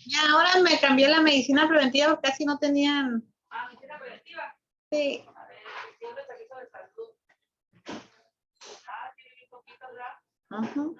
Ya ahora me cambié la medicina preventiva porque casi no tenían. Ah, medicina preventiva. Sí. A ver, siempre servicio de salud. Ah, tiene bien poquito, ¿verdad? Uh-huh.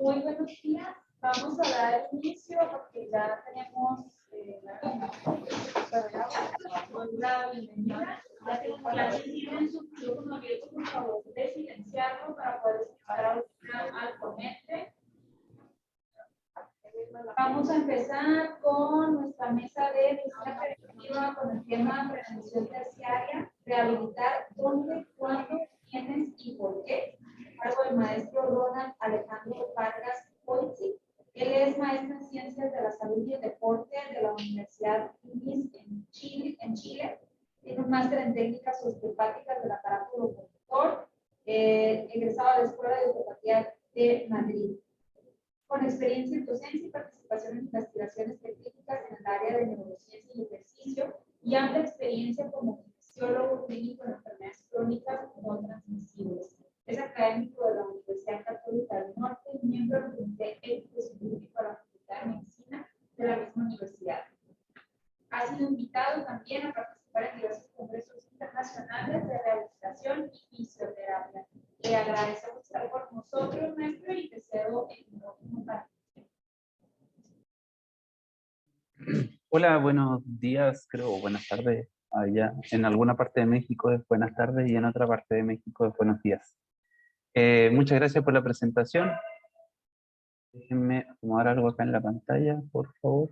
Muy buenos días. Vamos a dar inicio porque ya tenemos la bienvenida. Ya que ya tienen su micrófono abierto, por favor, de silenciarlo para poder escuchar al ponente. Vamos a empezar con nuestra mesa de medicina preventiva con el tema prevención terciaria, rehabilitar dónde, cuándo, quiénes y por qué. A cargo del maestro Ronald Alejandro Vargas Poitzi. Él es maestro en Ciencias de la Salud y el Deporte de la Universidad INIS en Chile. Tiene un máster en técnicas osteopáticas del aparato locomotor, egresado de la Escuela de Osteopatía de Madrid. Con experiencia en docencia y participación en investigaciones científicas en el área de neurociencia y ejercicio, y amplia experiencia como fisiólogo clínico en enfermedades crónicas no transmisibles. Es académico de la Universidad Católica del Norte y miembro del Comité Ético Científico de la Facultad de Medicina de la misma universidad. Ha sido invitado también a participar en diversos congresos internacionales de rehabilitación y fisioterapia. Le agradecemos estar con nosotros, maestro, y deseo el micrófono para. Hola, buenos días, creo, buenas tardes. Allá en alguna parte de México es buenas tardes y en otra parte de México es buenos días. Muchas gracias por la presentación. Déjenme acomodar algo acá en la pantalla, por favor.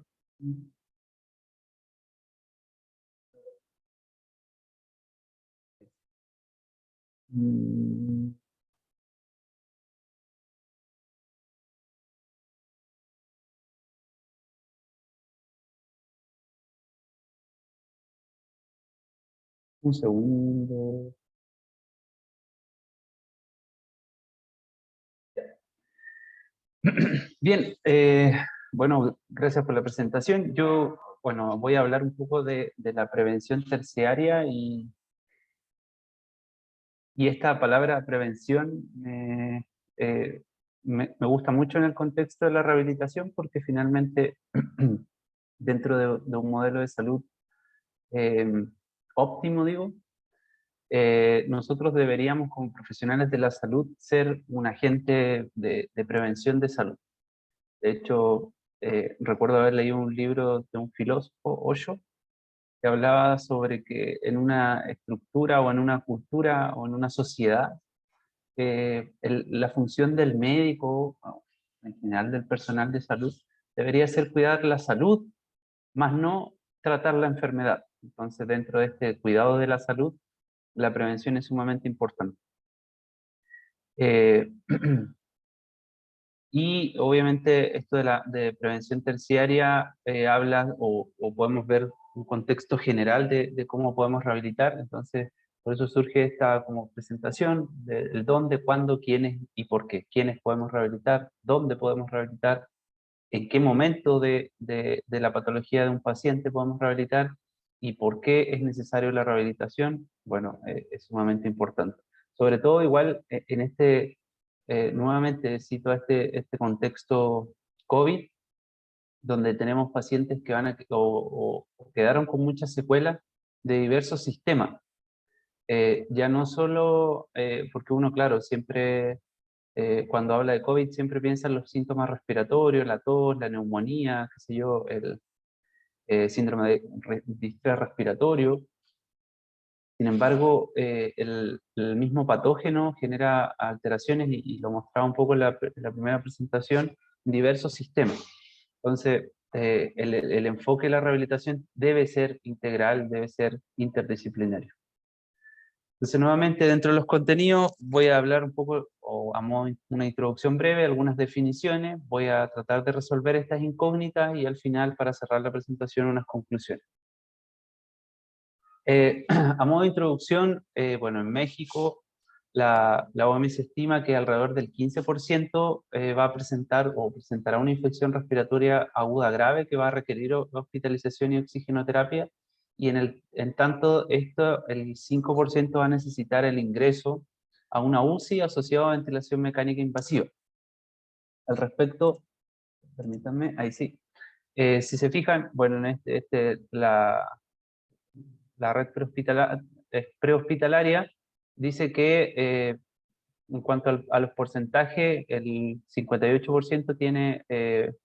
Un segundo. Bien, bueno, gracias por la presentación. Yo, bueno, voy a hablar un poco de la prevención terciaria y esta palabra prevención me gusta mucho en el contexto de la rehabilitación porque finalmente dentro de un modelo de salud óptimo, digo, nosotros deberíamos como profesionales de la salud ser un agente de prevención de salud. De hecho, recuerdo haber leído un libro de un filósofo, Osho, que hablaba sobre que en una estructura o en una cultura o en una sociedad, la función del médico, o en general del personal de salud, debería ser cuidar la salud, más no tratar la enfermedad. Entonces, dentro de este cuidado de la salud, la prevención es sumamente importante. Y obviamente esto de prevención terciaria habla o podemos ver un contexto general de cómo podemos rehabilitar. Entonces, por eso surge esta como presentación del dónde, cuándo, quiénes y por qué. Quiénes podemos rehabilitar, dónde podemos rehabilitar, en qué momento de la patología de un paciente podemos rehabilitar y por qué es necesario la rehabilitación. Bueno, es sumamente importante. Sobre todo igual en este, nuevamente cito este contexto COVID, donde tenemos pacientes que van o quedaron con muchas secuelas de diversos sistemas. Ya no solo, porque uno, claro, siempre cuando habla de COVID siempre piensa en los síntomas respiratorios, la tos, la neumonía, qué sé yo, el síndrome de distrés respiratorio. Sin embargo, el mismo patógeno genera alteraciones y lo mostraba un poco en la primera presentación, en diversos sistemas. Entonces, el enfoque de la rehabilitación debe ser integral, debe ser interdisciplinario. Entonces, nuevamente, dentro de los contenidos, voy a hablar un poco, o a modo de una introducción breve, algunas definiciones, voy a tratar de resolver estas incógnitas y al final, para cerrar la presentación, unas conclusiones. A modo de introducción, bueno, en México la OMS estima que alrededor del 15% va a presentar o presentará una infección respiratoria aguda grave que va a requerir hospitalización y oxigenoterapia, y en tanto esto, el 5% va a necesitar el ingreso a una UCI asociado a ventilación mecánica invasiva. Al respecto, permítanme, ahí sí. Si se fijan, bueno, en la red prehospitalaria dice que en cuanto a los porcentajes, el 58% tiene,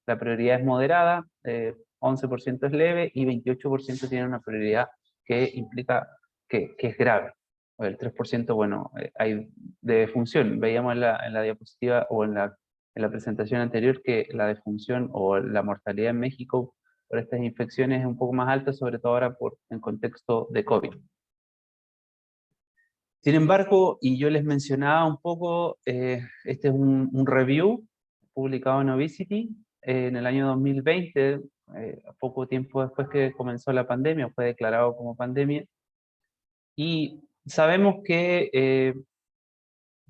la prioridad es moderada, 11% es leve y 28% tiene una prioridad que implica que es grave. El 3%, bueno, hay de defunción. Veíamos en la diapositiva o en la presentación anterior que la defunción o la mortalidad en México por estas infecciones es un poco más alta, sobre todo ahora en contexto de COVID. Sin embargo, y yo les mencionaba un poco, este es un review publicado en Obesity en el año 2020, poco tiempo después que comenzó la pandemia, fue declarado como pandemia, y sabemos que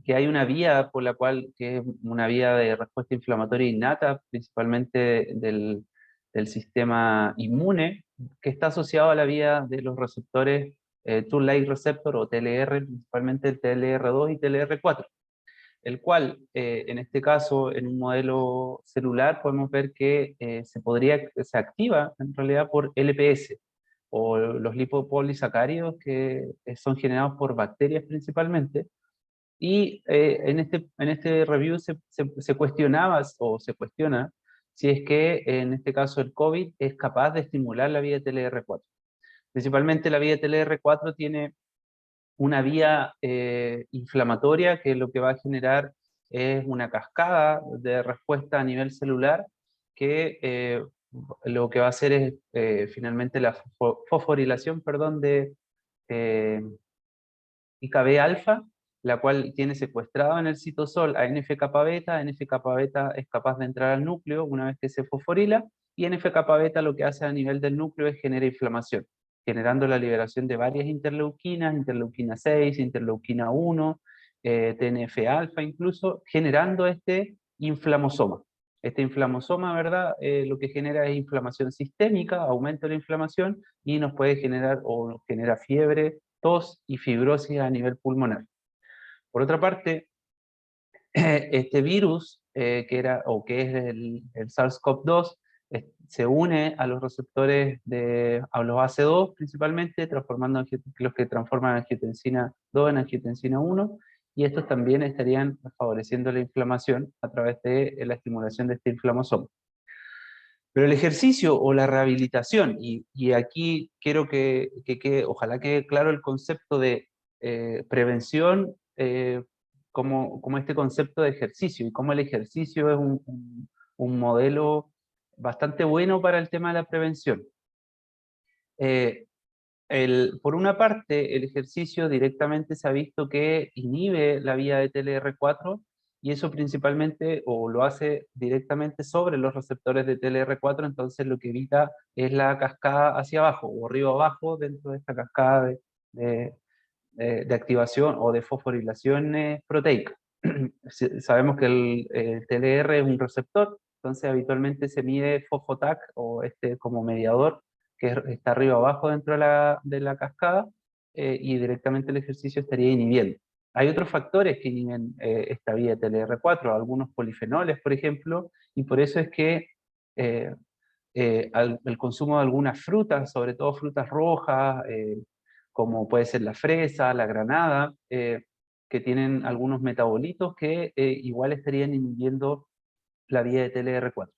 hay una vía por la cual, que es una vía de respuesta inflamatoria innata, principalmente del sistema inmune, que está asociado a la vía de los receptores Toll-like receptor o TLR, principalmente el TLR2 y TLR4, el cual, en este caso, en un modelo celular, podemos ver que se activa en realidad por LPS, o los lipopolisacáridos que son generados por bacterias principalmente, y en este review se cuestionaba, o se cuestiona, si es que en este caso el COVID es capaz de estimular la vía TLR4. Principalmente la vía TLR4 tiene una vía inflamatoria que lo que va a generar es una cascada de respuesta a nivel celular que lo que va a hacer es finalmente la fosforilación, perdón, de IKB-alfa, la cual tiene secuestrado en el citosol a NF-kappa beta. NF-kappa beta es capaz de entrar al núcleo una vez que se fosforila, y NF-kappa beta lo que hace a nivel del núcleo es generar inflamación, generando la liberación de varias interleuquinas, interleuquina 6, interleuquina 1, TNF-alfa incluso, generando este inflamosoma. Este inflamosoma, ¿verdad? Lo que genera es inflamación sistémica, aumento de la inflamación, y nos puede generar o nos genera fiebre, tos y fibrosis a nivel pulmonar. Por otra parte, este virus, que es el SARS-CoV-2, se une a los receptores a los AC2 principalmente, transformando los que transforman angiotensina 2 en angiotensina 1, y estos también estarían favoreciendo la inflamación a través de la estimulación de este inflamosoma. Pero el ejercicio o la rehabilitación, y aquí quiero que ojalá quede claro el concepto de prevención como este concepto de ejercicio, y cómo el ejercicio es un modelo bastante bueno para el tema de la prevención. Por una parte, el ejercicio directamente se ha visto que inhibe la vía de TLR4, y eso principalmente, o lo hace directamente sobre los receptores de TLR4, entonces lo que evita es la cascada hacia abajo, o arriba abajo, dentro de esta cascada de activación o de fosforilación proteica. Sabemos que el TLR es un receptor, entonces habitualmente se mide fosfotac, o como mediador, que está arriba abajo dentro de la cascada, y directamente el ejercicio estaría inhibiendo. Hay otros factores que inhiben esta vía TLR4, algunos polifenoles, por ejemplo, y por eso es que el consumo de algunas frutas, sobre todo frutas rojas, como puede ser la fresa, la granada, que tienen algunos metabolitos que igual estarían inhibiendo la vía de TLR4.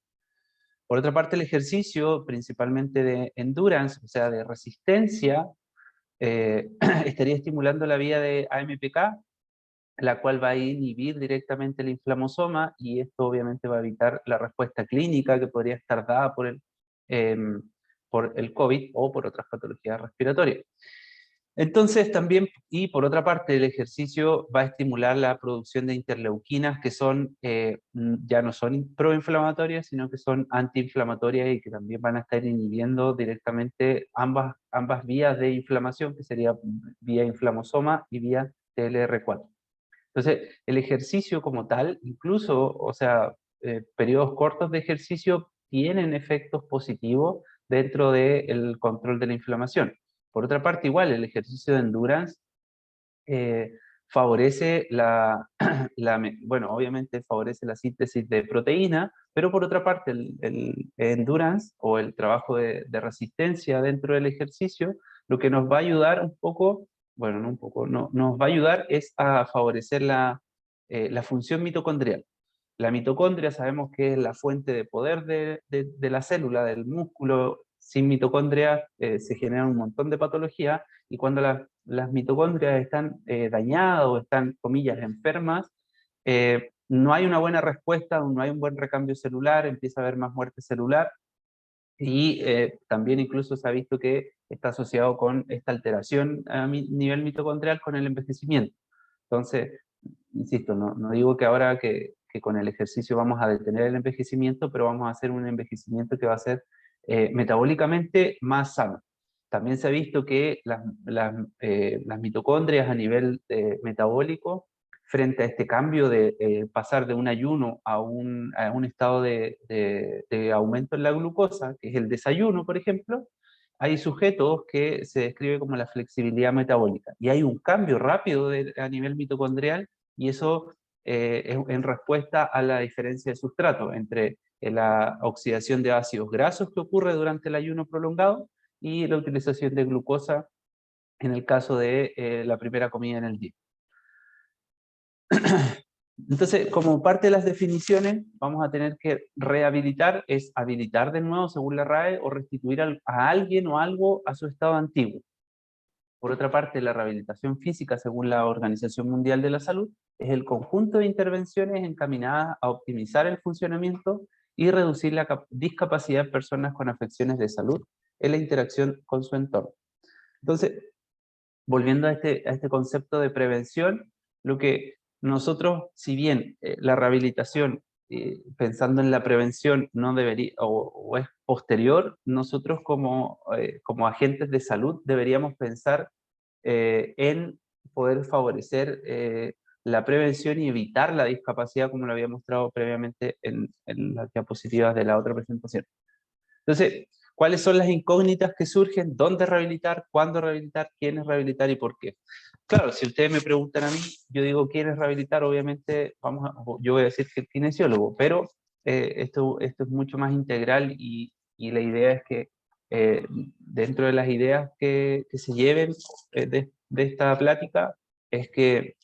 Por otra parte, el ejercicio, principalmente de endurance, o sea, de resistencia, estaría estimulando la vía de AMPK, la cual va a inhibir directamente el inflamosoma, y esto obviamente va a evitar la respuesta clínica que podría estar dada por el COVID o por otras patologías respiratorias. Entonces también, y por otra parte, el ejercicio va a estimular la producción de interleuquinas que son, ya no son proinflamatorias, sino que son antiinflamatorias y que también van a estar inhibiendo directamente ambas vías de inflamación, que sería vía inflamosoma y vía TLR4. Entonces, el ejercicio como tal, incluso, o sea, periodos cortos de ejercicio tienen efectos positivos dentro del control de la inflamación. Por otra parte, igual, el ejercicio de endurance favorece bueno, obviamente favorece la síntesis de proteína, pero por otra parte, el endurance o el trabajo de resistencia dentro del ejercicio, lo que nos va a ayudar un poco, bueno, no un poco, no, nos va a ayudar es a favorecer la función mitocondrial. La mitocondria sabemos que es la fuente de poder de la célula, del músculo. Sin mitocondria se genera un montón de patologías, y cuando las mitocondrias están dañadas o están, comillas, enfermas, no hay una buena respuesta, no hay un buen recambio celular, empieza a haber más muerte celular, y también incluso se ha visto que está asociado con esta alteración a nivel mitocondrial con el envejecimiento. Entonces, insisto, no digo que ahora que con el ejercicio vamos a detener el envejecimiento, pero vamos a hacer un envejecimiento que va a ser metabólicamente más sano. También se ha visto que las mitocondrias a nivel metabólico, frente a este cambio de pasar de un ayuno a un estado de aumento en la glucosa, que es el desayuno, por ejemplo, hay sujetos que se describe como la flexibilidad metabólica, y hay un cambio rápido a nivel mitocondrial, y eso es en respuesta a la diferencia de sustrato entre la oxidación de ácidos grasos que ocurre durante el ayuno prolongado y la utilización de glucosa en el caso de la primera comida en el día. Entonces, como parte de las definiciones, vamos a tener que rehabilitar, es habilitar de nuevo, según la RAE, o restituir a alguien o algo a su estado antiguo. Por otra parte, la rehabilitación física, según la Organización Mundial de la Salud, es el conjunto de intervenciones encaminadas a optimizar el funcionamiento y reducir la discapacidad de personas con afecciones de salud en la interacción con su entorno. Entonces, volviendo a este concepto de prevención, lo que nosotros, si bien la rehabilitación, pensando en la prevención, no debería, o es posterior, nosotros como agentes de salud deberíamos pensar en poder favorecer la prevención y evitar la discapacidad, como lo había mostrado previamente en las diapositivas de la otra presentación. Entonces, ¿cuáles son las incógnitas que surgen? ¿Dónde rehabilitar? ¿Cuándo rehabilitar? ¿Quiénes rehabilitar? ¿Y por qué? Claro, si ustedes me preguntan a mí, yo digo quiénes rehabilitar, obviamente yo voy a decir que el kinesiólogo, pero esto es mucho más integral, y la idea es que dentro de las ideas que se lleven de esta plática es que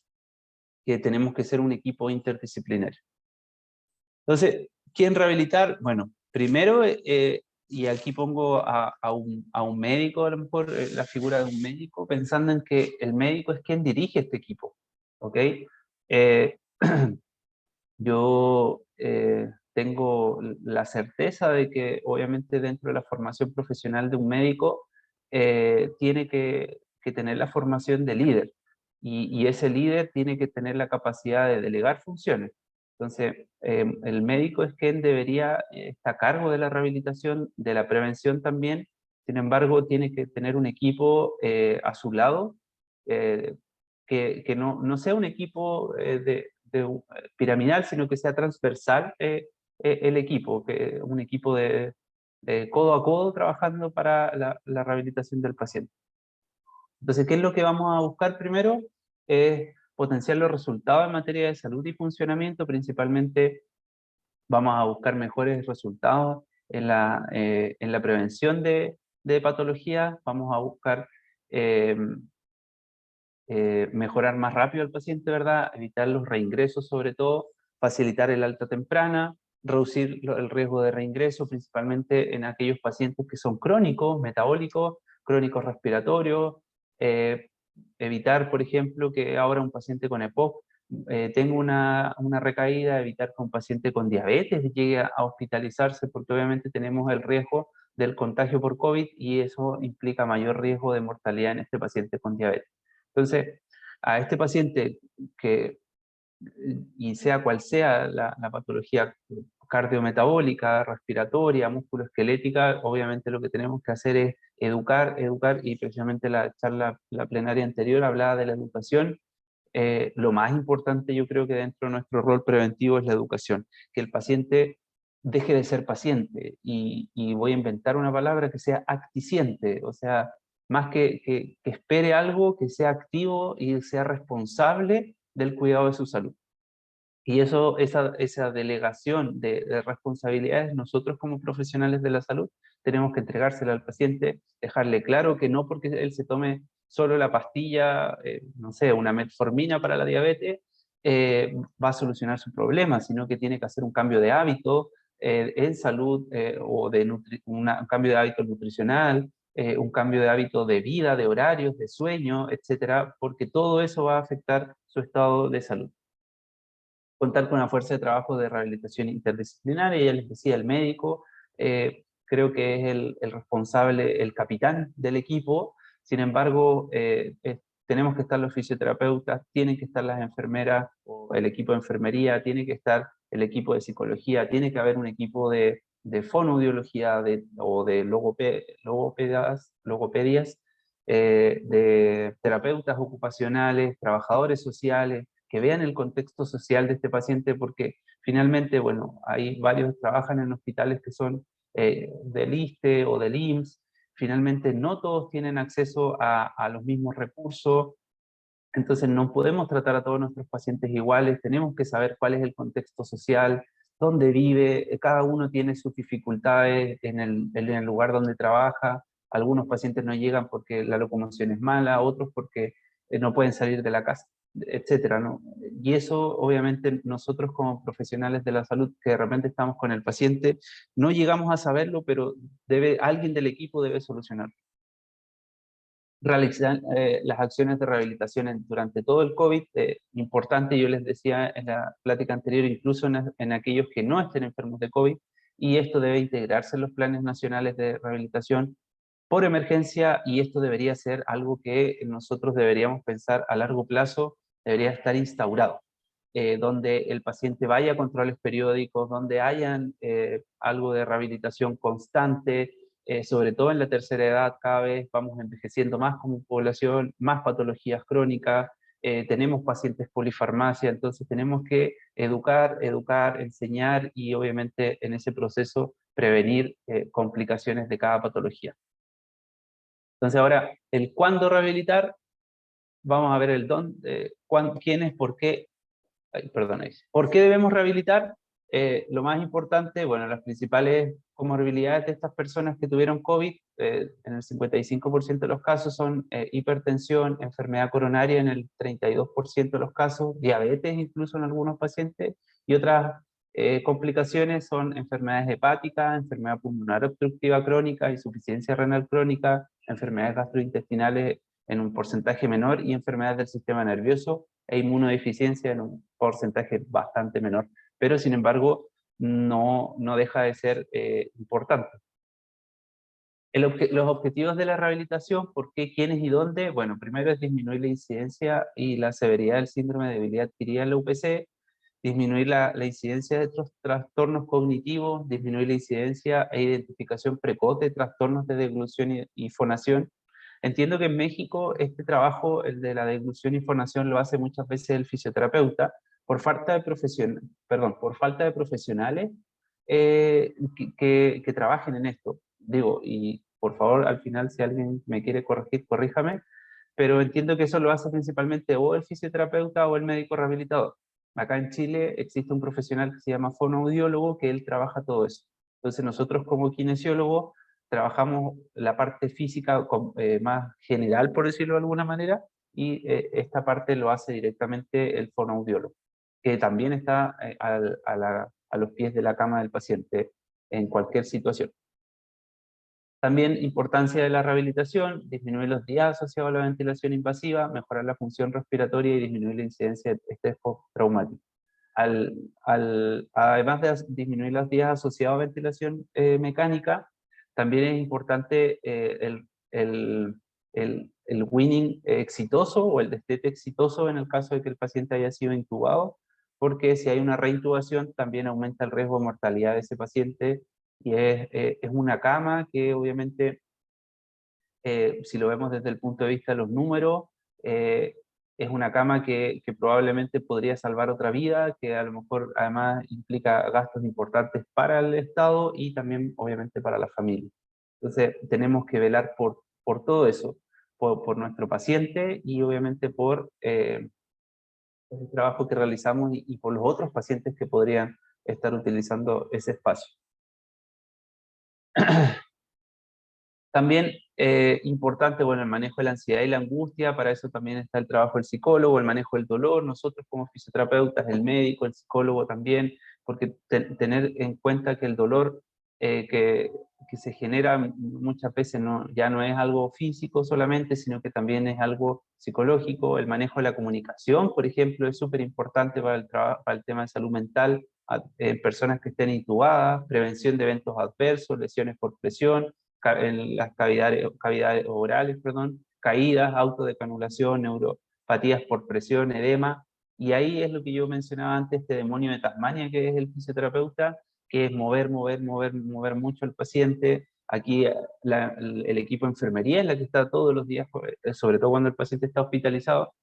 tenemos que ser un equipo interdisciplinario. Entonces, ¿quién rehabilitar? Bueno, primero, y aquí pongo a un médico, a lo mejor la figura de un médico, pensando en que el médico es quien dirige este equipo, ¿ok? Eh, yo tengo la certeza de que obviamente dentro de la formación profesional de un médico tiene que tener la formación de líder, y ese líder tiene que tener la capacidad de delegar funciones. Entonces, el médico es quien debería estar a cargo de la rehabilitación, de la prevención también. Sin embargo, tiene que tener un equipo a su lado, eh, que no sea un equipo piramidal, sino que sea transversal el equipo, que un equipo de codo a codo trabajando para la rehabilitación del paciente. Entonces, ¿qué es lo que vamos a buscar primero? Es potenciar los resultados en materia de salud y funcionamiento. Principalmente vamos a buscar mejores resultados en la prevención de patologías. Vamos a buscar mejorar más rápido al paciente, ¿verdad? Evitar los reingresos, sobre todo, facilitar el alta temprana, reducir el riesgo de reingreso, principalmente en aquellos pacientes que son crónicos, metabólicos, crónicos respiratorios, evitar, por ejemplo, que ahora un paciente con EPOC tenga una recaída, evitar que un paciente con diabetes llegue a hospitalizarse, porque obviamente tenemos el riesgo del contagio por COVID y eso implica mayor riesgo de mortalidad en este paciente con diabetes. Entonces, a este paciente y sea cual sea la patología cardiometabólica, respiratoria, musculoesquelética, obviamente lo que tenemos que hacer es educar, y precisamente la charla, la plenaria anterior hablaba de la educación. Lo más importante yo creo que dentro de nuestro rol preventivo es la educación, que el paciente deje de ser paciente, y voy a inventar una palabra que sea acticiente, o sea, más que espere algo, que sea activo y sea responsable del cuidado de su salud. Y esa delegación de responsabilidades, nosotros como profesionales de la salud, tenemos que entregársela al paciente, dejarle claro que no porque él se tome solo la pastilla, no sé, una metformina para la diabetes, va a solucionar su problema, sino que tiene que hacer un cambio de hábito en salud, o un cambio de hábito nutricional, un cambio de hábito de vida, de horarios, de sueño, etcétera, porque todo eso va a afectar su estado de salud. Contar con una fuerza de trabajo de rehabilitación interdisciplinaria, ya les decía, el médico, creo que es el responsable, el capitán del equipo. Sin embargo, tenemos que estar los fisioterapeutas, tienen que estar las enfermeras o el equipo de enfermería, tiene que estar el equipo de psicología, tiene que haber un equipo de fonoaudiología o de logopedias, de terapeutas ocupacionales, trabajadores sociales, que vean el contexto social de este paciente, porque finalmente, bueno, hay varios trabajan en hospitales que son del ISSSTE o del IMSS, finalmente no todos tienen acceso a los mismos recursos, entonces no podemos tratar a todos nuestros pacientes iguales, tenemos que saber cuál es el contexto social, dónde vive, cada uno tiene sus dificultades en el lugar donde trabaja, algunos pacientes no llegan porque la locomoción es mala, otros porque no pueden salir de la casa, etcétera, ¿no? Y eso obviamente nosotros como profesionales de la salud que de repente estamos con el paciente, no llegamos a saberlo, pero alguien del equipo debe solucionarlo. Realizar las acciones de rehabilitación durante todo el COVID, importante, yo les decía en la plática anterior, incluso en aquellos que no estén enfermos de COVID, y esto debe integrarse en los planes nacionales de rehabilitación por emergencia, y esto debería ser algo que nosotros deberíamos pensar a largo plazo, debería estar instaurado, donde el paciente vaya a controles periódicos, donde hayan algo de rehabilitación constante, sobre todo en la tercera edad, cada vez vamos envejeciendo más como población, más patologías crónicas, tenemos pacientes polifarmacia, entonces tenemos que educar, enseñar y obviamente en ese proceso prevenir complicaciones de cada patología. Entonces ahora, el cuándo rehabilitar, vamos a ver el dónde, quiénes, por qué. ¿Por qué debemos rehabilitar? Lo más importante, bueno, las principales comorbilidades de estas personas que tuvieron COVID, en el 55% de los casos son hipertensión, enfermedad coronaria en el 32% de los casos, diabetes incluso en algunos pacientes, y otras complicaciones son enfermedades hepáticas, enfermedad pulmonar obstructiva crónica, insuficiencia renal crónica, enfermedades gastrointestinales en un porcentaje menor y enfermedades del sistema nervioso e inmunodeficiencia en un porcentaje bastante menor, pero sin embargo no deja de ser importante. Los objetivos de la rehabilitación, ¿por qué, quiénes y dónde? Bueno, primero es disminuir la incidencia y la severidad del síndrome de debilidad adquirida en la UPC, disminuir la incidencia de otros trastornos cognitivos, disminuir la incidencia e identificación precoz de trastornos de deglución y fonación. Entiendo que en México este trabajo, el de la deglución y fonación, lo hace muchas veces el fisioterapeuta por falta de profesionales que trabajen en esto. Digo, y por favor, al final, si alguien me quiere corregir, corríjame, pero entiendo que eso lo hace principalmente o el fisioterapeuta o el médico rehabilitador. Acá en Chile existe un profesional que se llama fonoaudiólogo, que él trabaja todo eso. Entonces nosotros como kinesiólogos trabajamos la parte física más general, por decirlo de alguna manera, y esta parte lo hace directamente el fonoaudiólogo, que también está a los pies de la cama del paciente en cualquier situación. También importancia de la rehabilitación, disminuir los días asociados a la ventilación invasiva, mejorar la función respiratoria y disminuir la incidencia de estrés postraumático. Además de disminuir los días asociados a ventilación mecánica, También es importante el weaning exitoso o el destete exitoso en el caso de que el paciente haya sido intubado, porque si hay una reintubación también aumenta el riesgo de mortalidad de ese paciente, y es una cama que obviamente, si lo vemos desde el punto de vista de los números, es una cama que probablemente podría salvar otra vida, que a lo mejor además implica gastos importantes para el Estado y también obviamente para la familia. Entonces tenemos que velar por todo eso, por nuestro paciente y obviamente por el trabajo que realizamos y por los otros pacientes que podrían estar utilizando ese espacio. También importante, bueno, el manejo de la ansiedad y la angustia, para eso también está el trabajo del psicólogo, el manejo del dolor, nosotros como fisioterapeutas, el médico, el psicólogo también, porque tener en cuenta que el dolor que se genera muchas veces ya no es algo físico solamente, sino que también es algo psicológico. El manejo de la comunicación, por ejemplo, es súper importante para el tema de salud mental, en personas que estén intubadas, prevención de eventos adversos, lesiones por presión, en las cavidades orales, perdón, caídas, autodecanulación, neuropatías por presión, edema, y ahí es lo que yo mencionaba antes, este demonio de Tasmania que es el fisioterapeuta, que es mover mucho al paciente. Aquí el equipo de enfermería es la que está todos los días, sobre todo cuando el paciente está hospitalizado,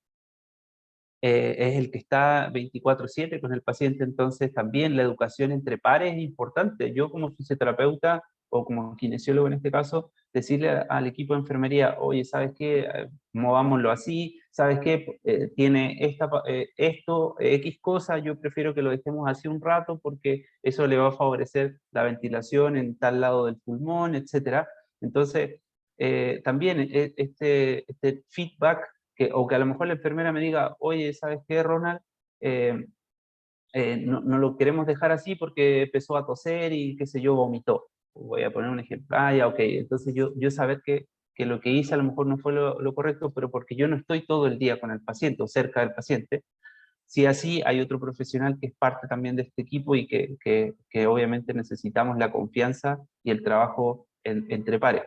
es el que está 24/7 con el paciente, entonces también la educación entre pares es importante. Yo como fisioterapeuta o como kinesiólogo en este caso, decirle al equipo de enfermería, oye, ¿sabes qué? Movámoslo así, ¿sabes qué? Tiene esto, X cosa, yo prefiero que lo dejemos así un rato porque eso le va a favorecer la ventilación en tal lado del pulmón, etc. Entonces, también este feedback, o que a lo mejor la enfermera me diga, oye, ¿sabes qué, Ronald? No lo queremos dejar así porque empezó a toser y qué sé yo, vomitó. Voy a poner un ejemplo. Ah, ya, ok. Entonces yo saber que lo que hice a lo mejor no fue lo correcto, pero porque yo no estoy todo el día con el paciente o cerca del paciente. Si así hay otro profesional que es parte también de este equipo y que obviamente necesitamos la confianza y el trabajo entre pares.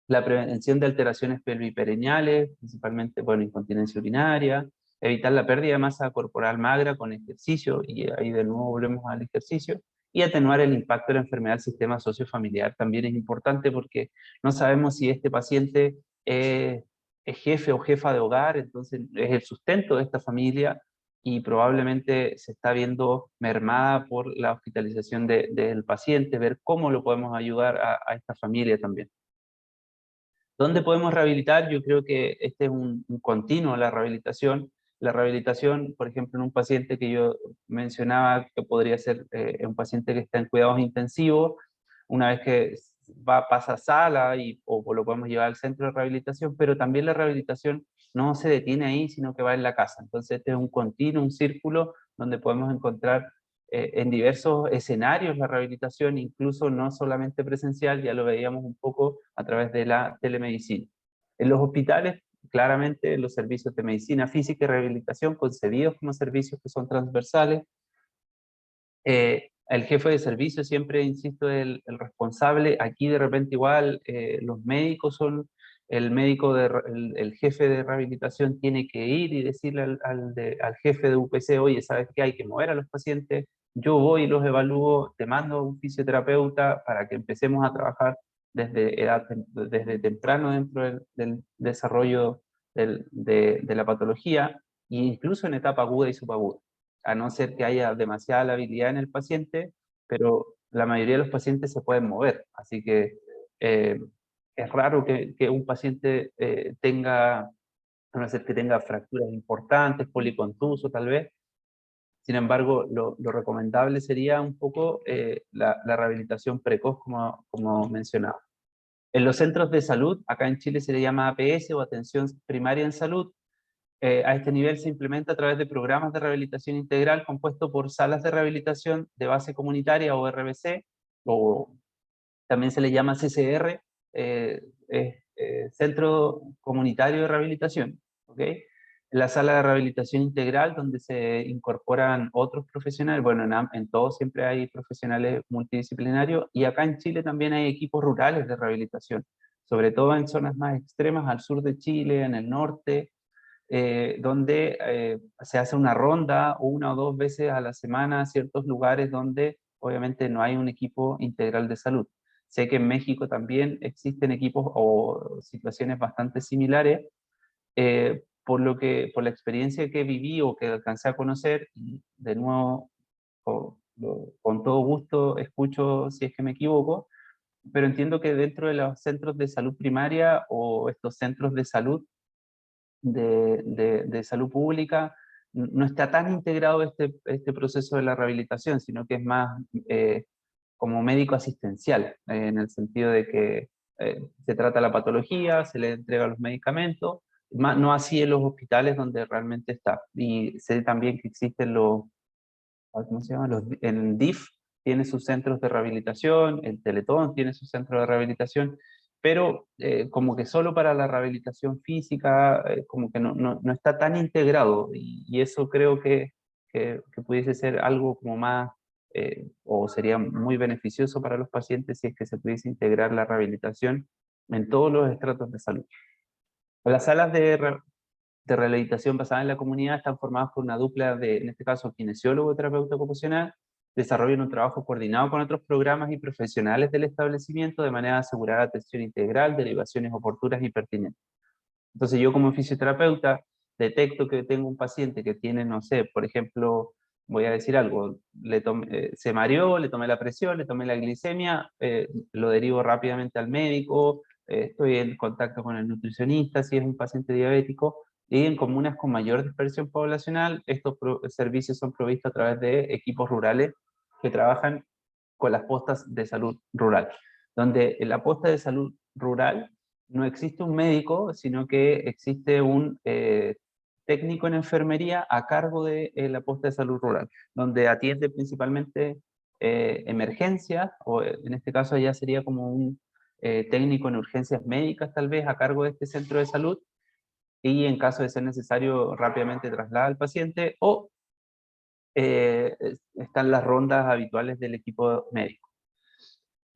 La prevención de alteraciones pelviperenniales, principalmente, bueno, incontinencia urinaria, evitar la pérdida de masa corporal magra con ejercicio, y ahí de nuevo volvemos al ejercicio, y atenuar el impacto de la enfermedad del sistema sociofamiliar. También es importante porque no sabemos si este paciente es jefe o jefa de hogar, entonces es el sustento de esta familia, y probablemente se está viendo mermada por la hospitalización del paciente, ver cómo lo podemos ayudar a esta familia también. ¿Dónde podemos rehabilitar? Yo creo que este es un continuo, la rehabilitación. La rehabilitación, por ejemplo, en un paciente que yo mencionaba, que podría ser un paciente que está en cuidados intensivos, una vez que pasa a sala o lo podemos llevar al centro de rehabilitación, pero también la rehabilitación no se detiene ahí, sino que va en la casa. Entonces este es un continuo, un círculo donde podemos encontrar en diversos escenarios la rehabilitación, incluso no solamente presencial, ya lo veíamos un poco a través de la telemedicina. En los hospitales, claramente los servicios de medicina física y rehabilitación concebidos como servicios que son transversales. El jefe de servicio siempre, insisto, es el responsable. Aquí de repente igual los médicos son, el jefe de rehabilitación tiene que ir y decirle al jefe de UPC, oye, ¿sabes qué? Hay que mover a los pacientes, yo voy y los evalúo, te mando a un fisioterapeuta para que empecemos a trabajar desde temprano dentro del desarrollo de la patología, e incluso en etapa aguda y subaguda, a no ser que haya demasiada labilidad en el paciente, pero la mayoría de los pacientes se pueden mover, así que es raro que un paciente tenga, a no ser que tenga fracturas importantes, policontuso tal vez. Sin embargo, lo recomendable sería un poco la rehabilitación precoz, como mencionaba. En los centros de salud, acá en Chile se le llama APS o Atención Primaria en Salud. A este nivel se implementa a través de programas de rehabilitación integral compuestos por salas de rehabilitación de base comunitaria o RBC, o también se le llama CCR, Centro Comunitario de Rehabilitación, ¿okay? La sala de rehabilitación integral, donde se incorporan otros profesionales, bueno, en todo siempre hay profesionales multidisciplinarios, y acá en Chile también hay equipos rurales de rehabilitación, sobre todo en zonas más extremas, al sur de Chile, en el norte, donde se hace una ronda 1 o 2 veces a la semana a ciertos lugares donde obviamente no hay un equipo integral de salud. Sé que en México también existen equipos o situaciones bastante similares, por la experiencia que viví o que alcancé a conocer, y de nuevo, con todo gusto escucho si es que me equivoco, pero entiendo que dentro de los centros de salud primaria o estos centros de salud, de salud pública, no está tan integrado este proceso de la rehabilitación, sino que es más como médico asistencial, en el sentido de que se trata la patología, se le entrega los medicamentos, no así en los hospitales donde realmente está. Y sé también que existen ¿cómo se llama? El DIF tiene sus centros de rehabilitación, el Teletón tiene su centro de rehabilitación, pero como que solo para la rehabilitación física, como que no está tan integrado, y eso creo que pudiese ser algo como más, o sería muy beneficioso para los pacientes si es que se pudiese integrar la rehabilitación en todos los estratos de salud. Las salas de rehabilitación basada en la comunidad están formadas por una dupla de, en este caso, kinesiólogo y terapeuta ocupacional, desarrollan un trabajo coordinado con otros programas y profesionales del establecimiento de manera a asegurar atención integral, derivaciones oportunas y pertinentes. Entonces yo como fisioterapeuta detecto que tengo un paciente que tiene, no sé, por ejemplo, voy a decir algo, se mareó, le tomé la presión, le tomé la glicemia, lo derivo rápidamente al médico, estoy en contacto con el nutricionista si es un paciente diabético, y en comunas con mayor dispersión poblacional, estos servicios son provistos a través de equipos rurales que trabajan con las postas de salud rural, donde en la posta de salud rural no existe un médico, sino que existe un técnico en enfermería a cargo de la posta de salud rural, donde atiende principalmente emergencias, o en este caso ya sería como un técnico en urgencias médicas tal vez a cargo de este centro de salud, y en caso de ser necesario rápidamente traslada al paciente, o están las rondas habituales del equipo médico.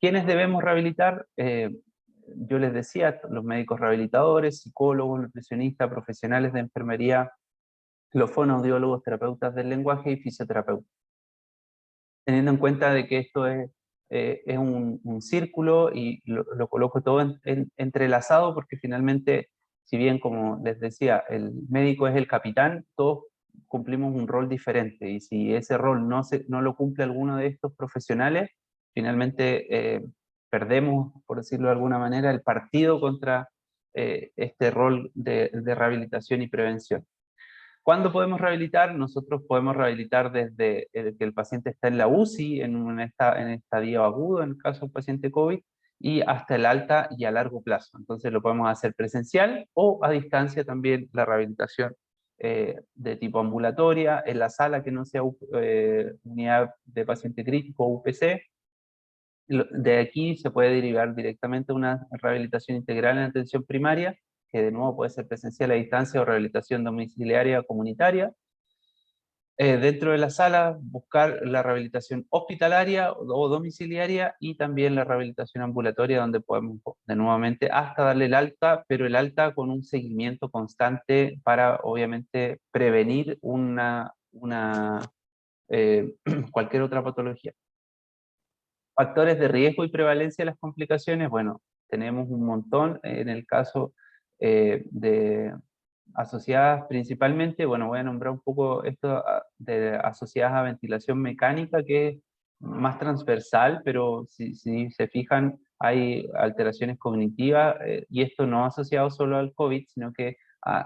¿Quiénes debemos rehabilitar? Yo les decía, los médicos rehabilitadores, psicólogos, nutricionistas, profesionales de enfermería, los fonoaudiólogos, terapeutas del lenguaje y fisioterapeutas. Teniendo en cuenta de que esto es un círculo, y lo coloco todo entrelazado, porque finalmente, si bien como les decía, el médico es el capitán, todos cumplimos un rol diferente, y si ese rol no lo cumple alguno de estos profesionales, finalmente perdemos, por decirlo de alguna manera, el partido contra este rol de rehabilitación y prevención. ¿Cuándo podemos rehabilitar? Nosotros podemos rehabilitar desde que el paciente está en la UCI, en estadio agudo, en el caso del paciente COVID, y hasta el alta y a largo plazo. Entonces lo podemos hacer presencial o a distancia también, la rehabilitación de tipo ambulatoria, en la sala que no sea unidad de paciente crítico o UPC. De aquí se puede derivar directamente una rehabilitación integral en atención primaria, que de nuevo puede ser presencial a distancia o rehabilitación domiciliaria o comunitaria. Dentro de la sala, buscar la rehabilitación hospitalaria o domiciliaria, y también la rehabilitación ambulatoria, donde podemos de nuevamente hasta darle el alta, pero el alta con un seguimiento constante para obviamente prevenir cualquier otra patología. Factores de riesgo y prevalencia de las complicaciones, bueno, tenemos un montón en el caso asociadas principalmente, bueno, voy a nombrar un poco esto asociadas a ventilación mecánica, que es más transversal, pero si se fijan, hay alteraciones cognitivas, y esto no asociado solo al COVID, sino que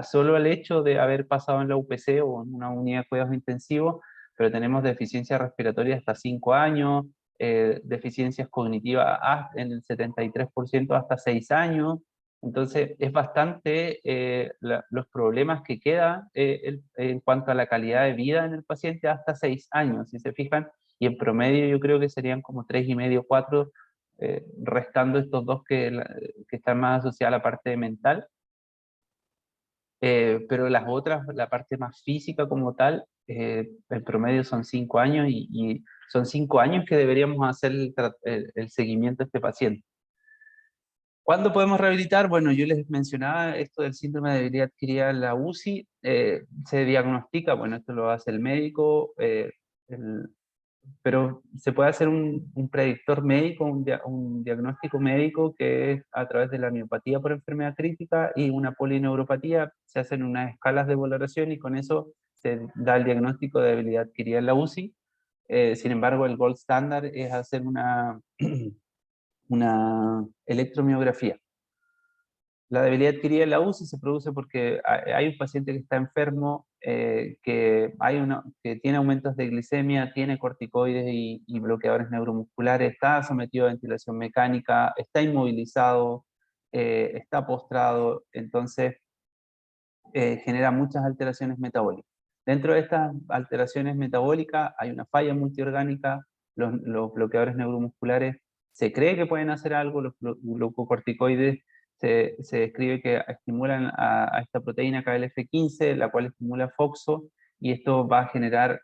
solo al hecho de haber pasado en la UPC o en una unidad de cuidados intensivos, pero tenemos deficiencia respiratoria hasta 5 años, deficiencias cognitivas en el 73% hasta 6 años. Entonces es bastante los problemas que quedan en cuanto a la calidad de vida en el paciente hasta 6 años, si se fijan, y en promedio yo creo que serían como 3,5, 4, restando estos dos que están más asociados a la parte mental. pero las otras, la parte más física como tal, en promedio son 5 años y son 5 años que deberíamos hacer el seguimiento a este paciente. ¿Cuándo podemos rehabilitar? Bueno, yo les mencionaba esto del síndrome de debilidad adquirida en la UCI, se diagnostica, bueno, esto lo hace el médico, pero se puede hacer un predictor médico, un diagnóstico médico que es a través de la miopatía por enfermedad crítica y una polineuropatía, se hacen unas escalas de valoración y con eso se da el diagnóstico de debilidad adquirida en la UCI. Sin embargo, el gold standard es hacer una electromiografía. La debilidad adquirida en la UCI se produce porque hay un paciente que está enfermo, que tiene aumentos de glicemia, tiene corticoides y bloqueadores neuromusculares, está sometido a ventilación mecánica, está inmovilizado, está postrado, entonces genera muchas alteraciones metabólicas. Dentro de estas alteraciones metabólicas hay una falla multiorgánica, los bloqueadores neuromusculares se cree que pueden hacer algo, los glucocorticoides se describe que estimulan a esta proteína KLF15, la cual estimula FOXO, y esto va a generar,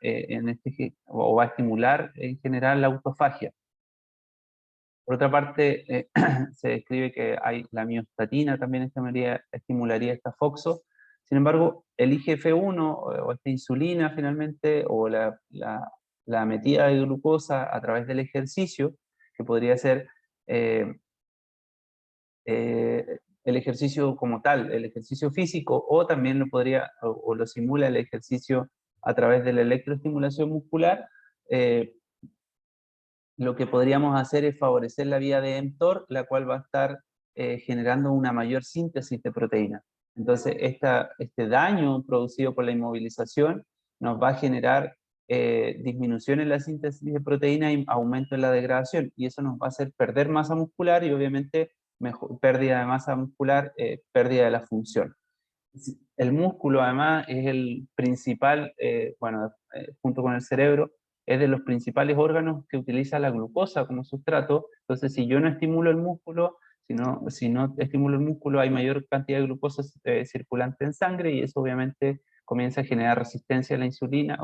o va a estimular en general la autofagia. Por otra parte, se describe que hay la miostatina también estimularía esta FOXO. Sin embargo, el IGF-1 o esta insulina finalmente, o la metida de glucosa a través del ejercicio, que podría ser el ejercicio como tal, el ejercicio físico, o también lo simula el ejercicio a través de la electroestimulación muscular, lo que podríamos hacer es favorecer la vía de mTOR, la cual va a estar generando una mayor síntesis de proteína. Entonces, este daño producido por la inmovilización nos va a generar disminución en la síntesis de proteína y aumento en la degradación, y eso nos va a hacer perder masa muscular y obviamente pérdida de masa muscular, pérdida de la función. El músculo además es el principal, junto con el cerebro, es de los principales órganos que utiliza la glucosa como sustrato. Entonces, si yo no estimulo el músculo, si no estimulo el músculo, hay mayor cantidad de glucosa circulante en sangre, y eso obviamente comienza a generar resistencia a la insulina,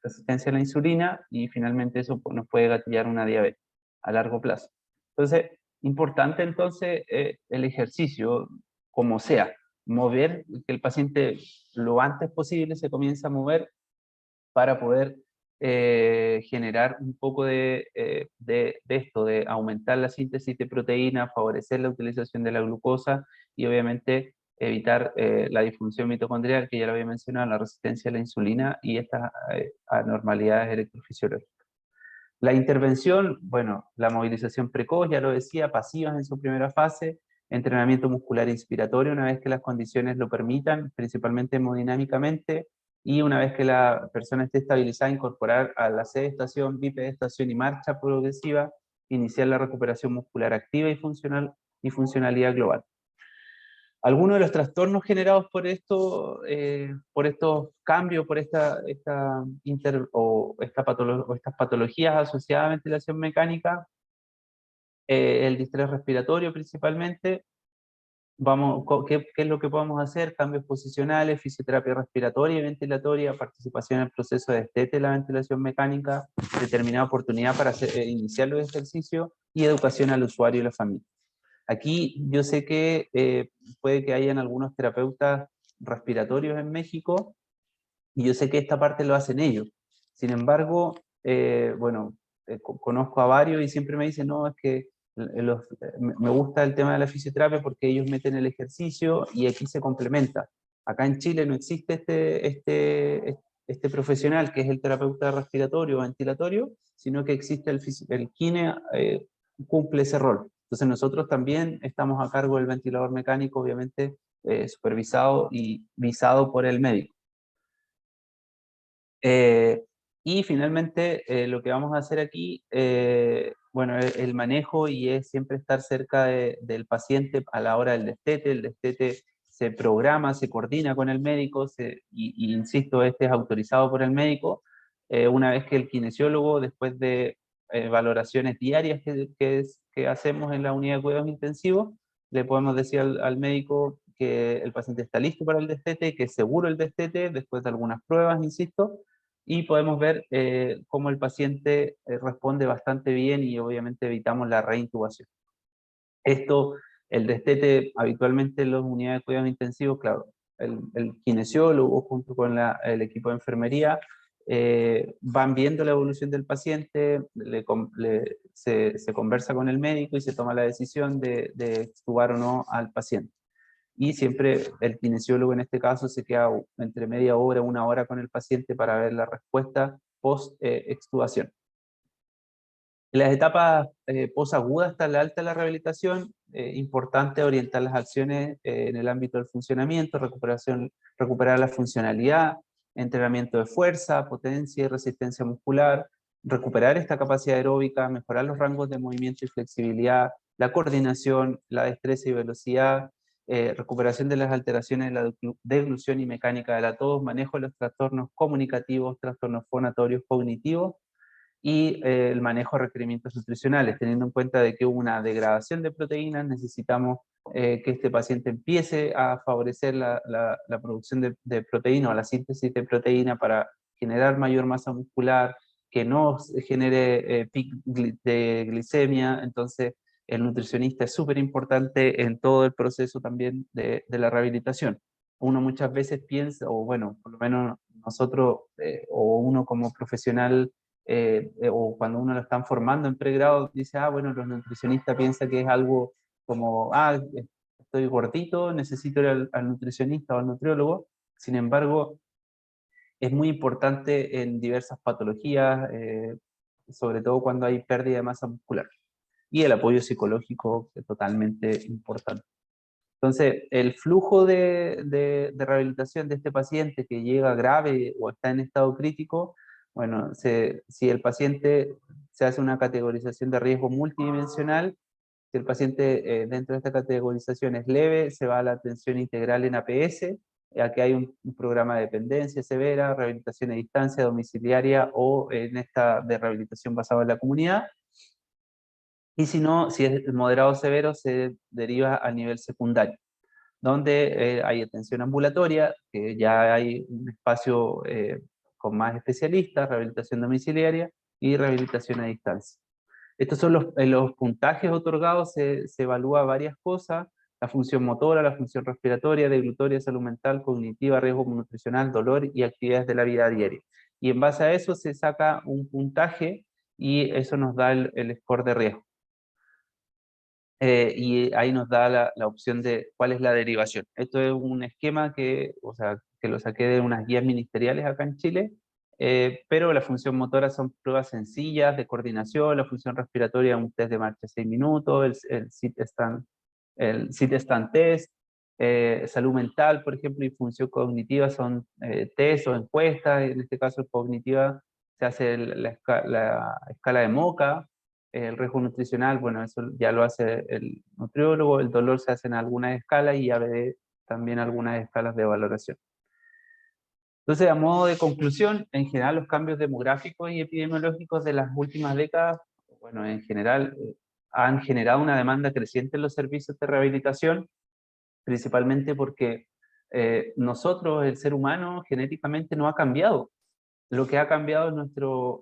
resistencia a la insulina, y finalmente eso nos puede gatillar una diabetes a largo plazo. Entonces, importante entonces el ejercicio, como sea, mover, que el paciente lo antes posible se comience a mover para poder generar un poco de esto, de aumentar la síntesis de proteína, favorecer la utilización de la glucosa y obviamente evitar la disfunción mitocondrial, que ya lo había mencionado, la resistencia a la insulina y estas anormalidades electrofisiológicas. La intervención, bueno, la movilización precoz, ya lo decía, pasivas en su primera fase, entrenamiento muscular inspiratorio una vez que las condiciones lo permitan, principalmente hemodinámicamente, y una vez que la persona esté estabilizada, incorporar a la sedestación, bipedestación y marcha progresiva, iniciar la recuperación muscular activa y funcionalidad global. Algunos de los trastornos generados por estos cambios, por estas patologías asociadas a ventilación mecánica, el distrés respiratorio principalmente. ¿Qué es lo que podemos hacer? Cambios posicionales, fisioterapia respiratoria y ventilatoria, participación en el proceso de destete de la ventilación mecánica, determinada oportunidad para iniciar los ejercicios y educación al usuario y la familia. Aquí yo sé que puede que hayan algunos terapeutas respiratorios en México, y yo sé que esta parte lo hacen ellos. Sin embargo, conozco a varios y siempre me dicen, no, es que me gusta el tema de la fisioterapia porque ellos meten el ejercicio y aquí se complementa. Acá en Chile no existe este profesional que es el terapeuta respiratorio o ventilatorio, sino que existe el kine, cumple ese rol. Entonces nosotros también estamos a cargo del ventilador mecánico, obviamente supervisado y visado por el médico. Y finalmente lo que vamos a hacer aquí, el manejo, y es siempre estar cerca del paciente a la hora del destete. El destete se programa, se coordina con el médico, y insisto, este es autorizado por el médico. Una vez que el kinesiólogo, después de valoraciones diarias que hacemos en la unidad de cuidados intensivos, le podemos decir al médico que el paciente está listo para el destete, que es seguro el destete, después de algunas pruebas, insisto, y podemos ver cómo el paciente responde bastante bien y obviamente evitamos la reintubación. Esto, el destete, habitualmente en las unidades de cuidados intensivos, claro, el kinesiólogo junto con el equipo de enfermería van viendo la evolución del paciente, se conversa con el médico y se toma la decisión de extubar o no al paciente. Y siempre el kinesiólogo en este caso se queda entre media hora, una hora con el paciente para ver la respuesta post-extubación. En las etapas posagudas hasta la alta de la rehabilitación, importante orientar las acciones en el ámbito del funcionamiento, recuperar la funcionalidad, entrenamiento de fuerza, potencia y resistencia muscular, recuperar esta capacidad aeróbica, mejorar los rangos de movimiento y flexibilidad, la coordinación, la destreza y velocidad, recuperación de las alteraciones de la deglución y mecánica de la tos, manejo de los trastornos comunicativos, trastornos fonatorios cognitivos, y el manejo de requerimientos nutricionales, teniendo en cuenta de que hubo una degradación de proteínas, necesitamos que este paciente empiece a favorecer la producción de proteína o la síntesis de proteína para generar mayor masa muscular, que no genere pic de glicemia. Entonces el nutricionista es súper importante en todo el proceso también de la rehabilitación. Uno muchas veces piensa, o bueno, por lo menos nosotros, o uno como profesional, o cuando uno lo están formando en pregrado, dice, bueno, los nutricionistas piensan que es algo como, estoy gordito, necesito ir al nutricionista o al nutriólogo. Sin embargo, es muy importante en diversas patologías, sobre todo cuando hay pérdida de masa muscular. Y el apoyo psicológico es totalmente importante. Entonces, el flujo de rehabilitación de este paciente que llega grave o está en estado crítico, bueno, si el paciente se hace una categorización de riesgo multidimensional, si el paciente dentro de esta categorización es leve, se va a la atención integral en APS, aquí hay un programa de dependencia severa, rehabilitación a distancia, domiciliaria o en esta de rehabilitación basada en la comunidad. Y si no, si es moderado severo, se deriva a nivel secundario, donde hay atención ambulatoria, que ya hay un espacio con más especialistas, rehabilitación domiciliaria y rehabilitación a distancia. Estos son los puntajes otorgados, se evalúa varias cosas: la función motora, la función respiratoria, deglutoria, salud mental, cognitiva, riesgo nutricional, dolor y actividades de la vida diaria. Y en base a eso se saca un puntaje y eso nos da el score de riesgo. Y ahí nos da la opción de cuál es la derivación. Esto es un esquema que lo saqué de unas guías ministeriales acá en Chile, pero la función motora son pruebas sencillas de coordinación, la función respiratoria un test de marcha 6 minutos, el sit-stand test, salud mental, por ejemplo, y función cognitiva son test o encuestas. En este caso cognitiva se hace la escala de Moca. El riesgo nutricional, bueno, eso ya lo hace el nutriólogo. El dolor se hace en algunas escalas y ABD también algunas escalas de valoración. Entonces, a modo de conclusión, en general los cambios demográficos y epidemiológicos de las últimas décadas, bueno, en general han generado una demanda creciente en los servicios de rehabilitación, principalmente porque nosotros, el ser humano, genéticamente no ha cambiado. Lo que ha cambiado es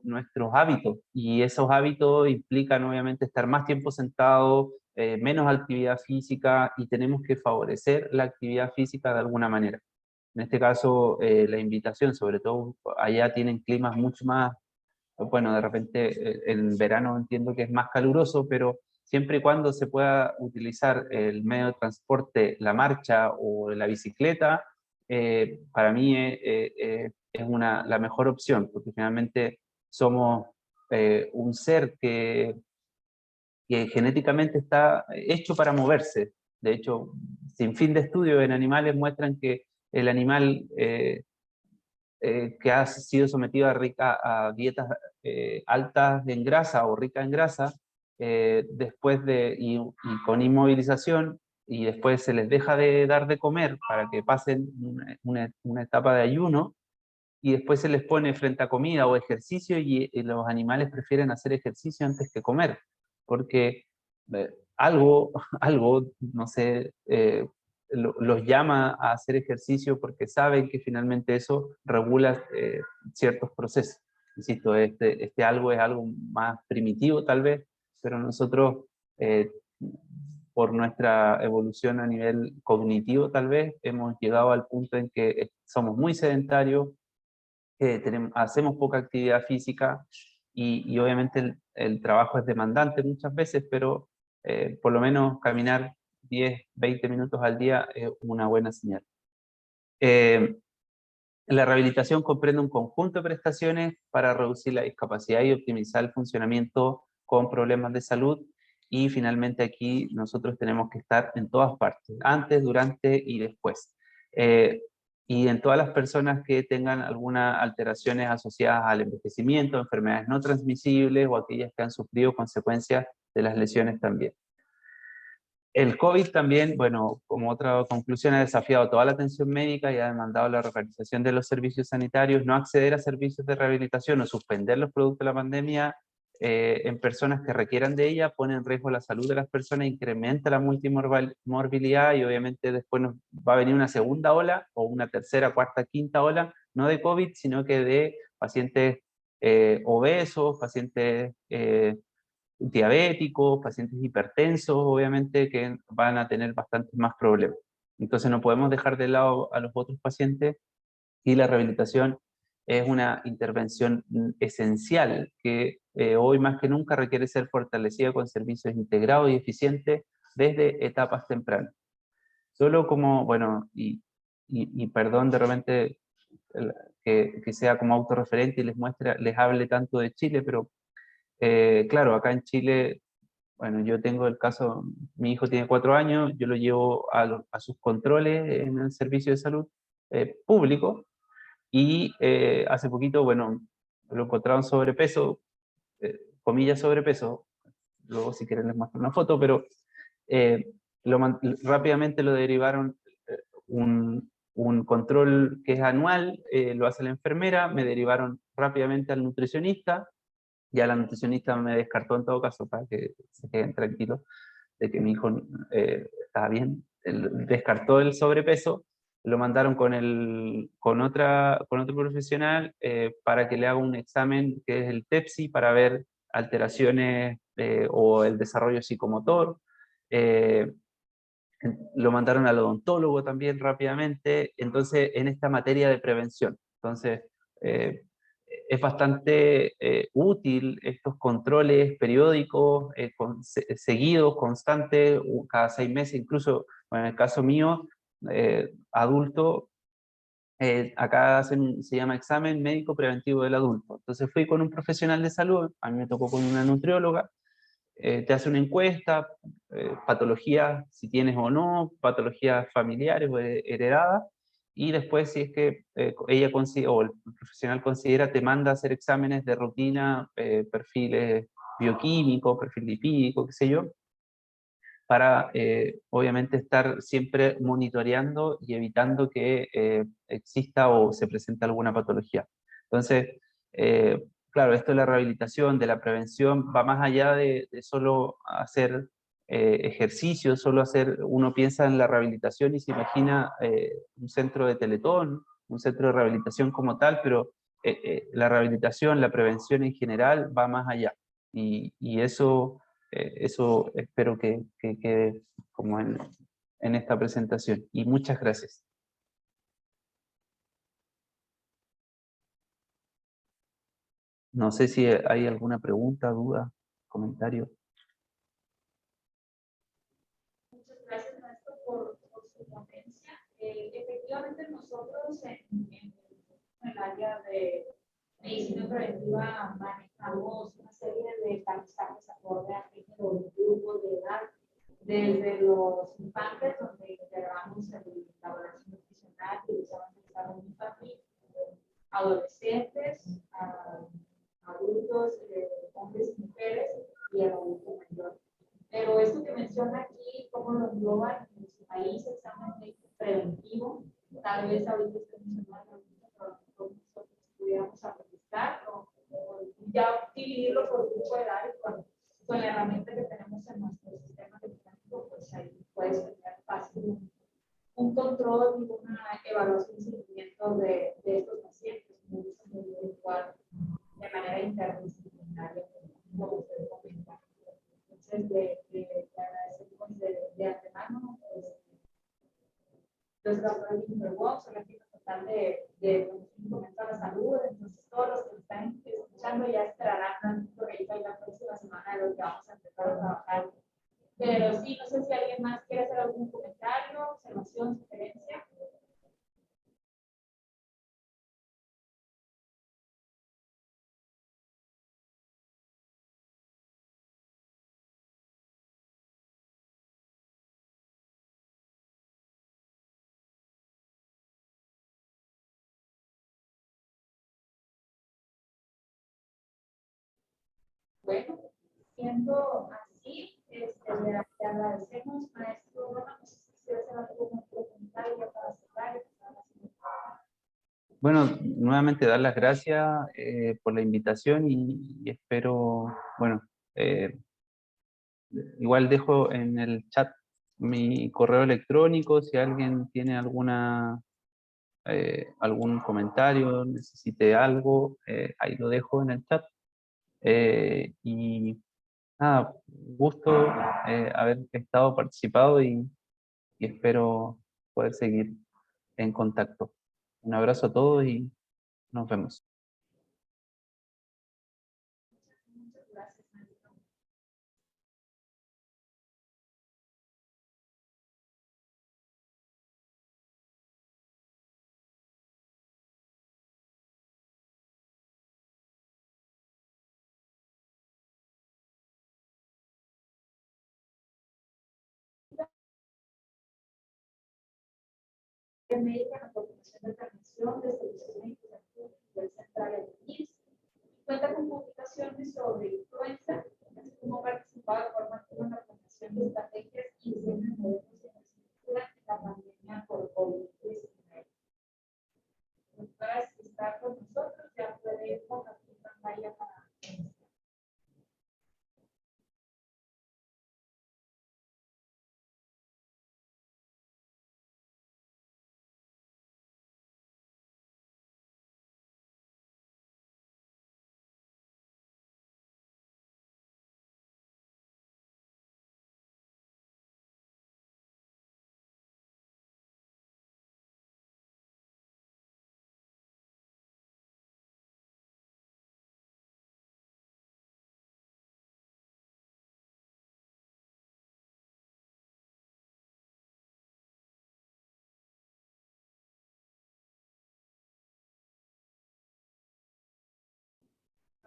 nuestros hábitos, y esos hábitos implican obviamente estar más tiempo sentado, menos actividad física, y tenemos que favorecer la actividad física de alguna manera. En este caso, la invitación, sobre todo allá tienen climas mucho más, bueno, de repente en verano entiendo que es más caluroso, pero siempre y cuando se pueda utilizar el medio de transporte, la marcha o la bicicleta, para mí es la mejor opción, porque finalmente somos un ser que genéticamente está hecho para moverse. De hecho, sin fin de estudios en animales muestran que el animal que ha sido sometido a dietas altas en grasa o ricas en grasa, después y con inmovilización, y después se les deja de dar de comer para que pasen una etapa de ayuno, y después se les pone frente a comida o ejercicio, y los animales prefieren hacer ejercicio antes que comer, porque algo, no sé, los llama a hacer ejercicio porque saben que finalmente eso regula ciertos procesos. Insisto, este algo es algo más primitivo tal vez, pero nosotros, por nuestra evolución a nivel cognitivo tal vez, hemos llegado al punto en que somos muy sedentarios, hacemos poca actividad física y obviamente el trabajo es demandante muchas veces, pero por lo menos caminar 10, 20 minutos al día es una buena señal. La rehabilitación comprende un conjunto de prestaciones para reducir la discapacidad y optimizar el funcionamiento con problemas de salud, y finalmente aquí nosotros tenemos que estar en todas partes, antes, durante y después. Y en todas las personas que tengan algunas alteraciones asociadas al envejecimiento, enfermedades no transmisibles o aquellas que han sufrido consecuencias de las lesiones también. El COVID también, bueno, como otra conclusión, ha desafiado toda la atención médica y ha demandado la reorganización de los servicios sanitarios. No acceder a servicios de rehabilitación o suspender los productos de la pandemia en personas que requieran de ella pone en riesgo la salud de las personas, incrementa la multimorbilidad, y obviamente después nos va a venir una segunda ola o una tercera, cuarta, quinta ola, no de COVID, sino que de pacientes obesos, pacientes diabéticos, pacientes hipertensos, obviamente, que van a tener bastantes más problemas. Entonces no podemos dejar de lado a los otros pacientes, y la rehabilitación es una intervención esencial que hoy más que nunca requiere ser fortalecida con servicios integrados y eficientes desde etapas tempranas. Solo como, bueno, y perdón de repente que sea como autorreferente y les hable tanto de Chile, pero claro, acá en Chile, bueno, yo tengo el caso, mi hijo tiene 4 años, yo lo llevo a sus controles en el servicio de salud público, y hace poquito, bueno, lo encontraron sobrepeso, comillas sobrepeso, luego si quieren les muestro una foto, pero eh, rápidamente lo derivaron, un control que es anual, lo hace la enfermera, me derivaron rápidamente al nutricionista. Ya la nutricionista me descartó en todo caso, para que se queden tranquilos de que mi hijo estaba bien. Descartó el sobrepeso, lo mandaron con otro profesional para que le haga un examen que es el TEPSI, para ver alteraciones o el desarrollo psicomotor. Eh, lo mandaron al odontólogo también rápidamente, entonces en esta materia de prevención. Entonces, es bastante útil estos controles periódicos, seguidos, constantes, cada 6 meses, incluso, bueno, en el caso mío, adulto, acá se llama examen médico preventivo del adulto. Entonces fui con un profesional de salud, a mí me tocó con una nutrióloga, te hace una encuesta, patologías, si tienes o no, patologías familiares o heredadas, y después si es que ella o el profesional considera, te manda a hacer exámenes de rutina, perfiles bioquímicos, perfil lipídico, qué sé yo, para obviamente estar siempre monitoreando y evitando que exista o se presente alguna patología. Entonces, claro, esto de la rehabilitación, de la prevención, va más allá de solo hacer ejercicio, solo hacer, uno piensa en la rehabilitación y se imagina un centro de Teletón, un centro de rehabilitación como tal, pero la rehabilitación, la prevención en general va más allá. Y eso espero que quede como en esta presentación. Y muchas gracias. No sé si hay alguna pregunta, duda, comentario. Muchas gracias, maestro, por su ponencia. Efectivamente, nosotros en el área de medicina preventiva manejamos una serie de paisajes acorde a género y grupos de edad, desde los infantes, donde integramos el laboratorio nutricional y el desarrollo infantil, adolescentes, adultos, hombres y mujeres, y el adulto mayor. Pero esto que menciona aquí, cómo lo engloban en su país, examen médico preventivo, tal vez ahorita usted mencionó pero nosotros pudiéramos registrar o ya dividirlo por grupo de edad, y con la herramienta que tenemos en nuestro sistema de tráfico, pues ahí puede ser fácil un control y una evaluación y seguimiento de estos pacientes, como igual de manera interdisciplinaria, como usted comenta. Entonces, le agradecemos de antemano los trabajadores de Interbox, la equipo total de Fomento a la Salud. Entonces, todos los que están escuchando ya esperarán por ahí la próxima semana de lo que vamos a empezar a trabajar. Pero sí, no sé si alguien más quiere hacer algún comentario, observación, sugerencia. Bueno, siendo así, le agradecemos, maestro. Bueno, no sé si quisiera hacer algún otro comentario para cerrar. Bueno, nuevamente dar las gracias por la invitación y espero, bueno, igual dejo en el chat mi correo electrónico si alguien tiene algún comentario, necesite algo, ahí lo dejo en el chat. Y nada, gusto haber estado participado y espero poder seguir en contacto. Un abrazo a todos y nos vemos. Muchas gracias, maestro. Médica en la Coordinación de Transmisión de Servicios Médicos Activos del Central de IMSS. Cuenta con publicaciones sobre influenza, así como participado de forma activa en la formación de estrategias y diseño de modelos de infraestructura en la pandemia por COVID-19. Para estar con nosotros, ya puede compartir pantalla para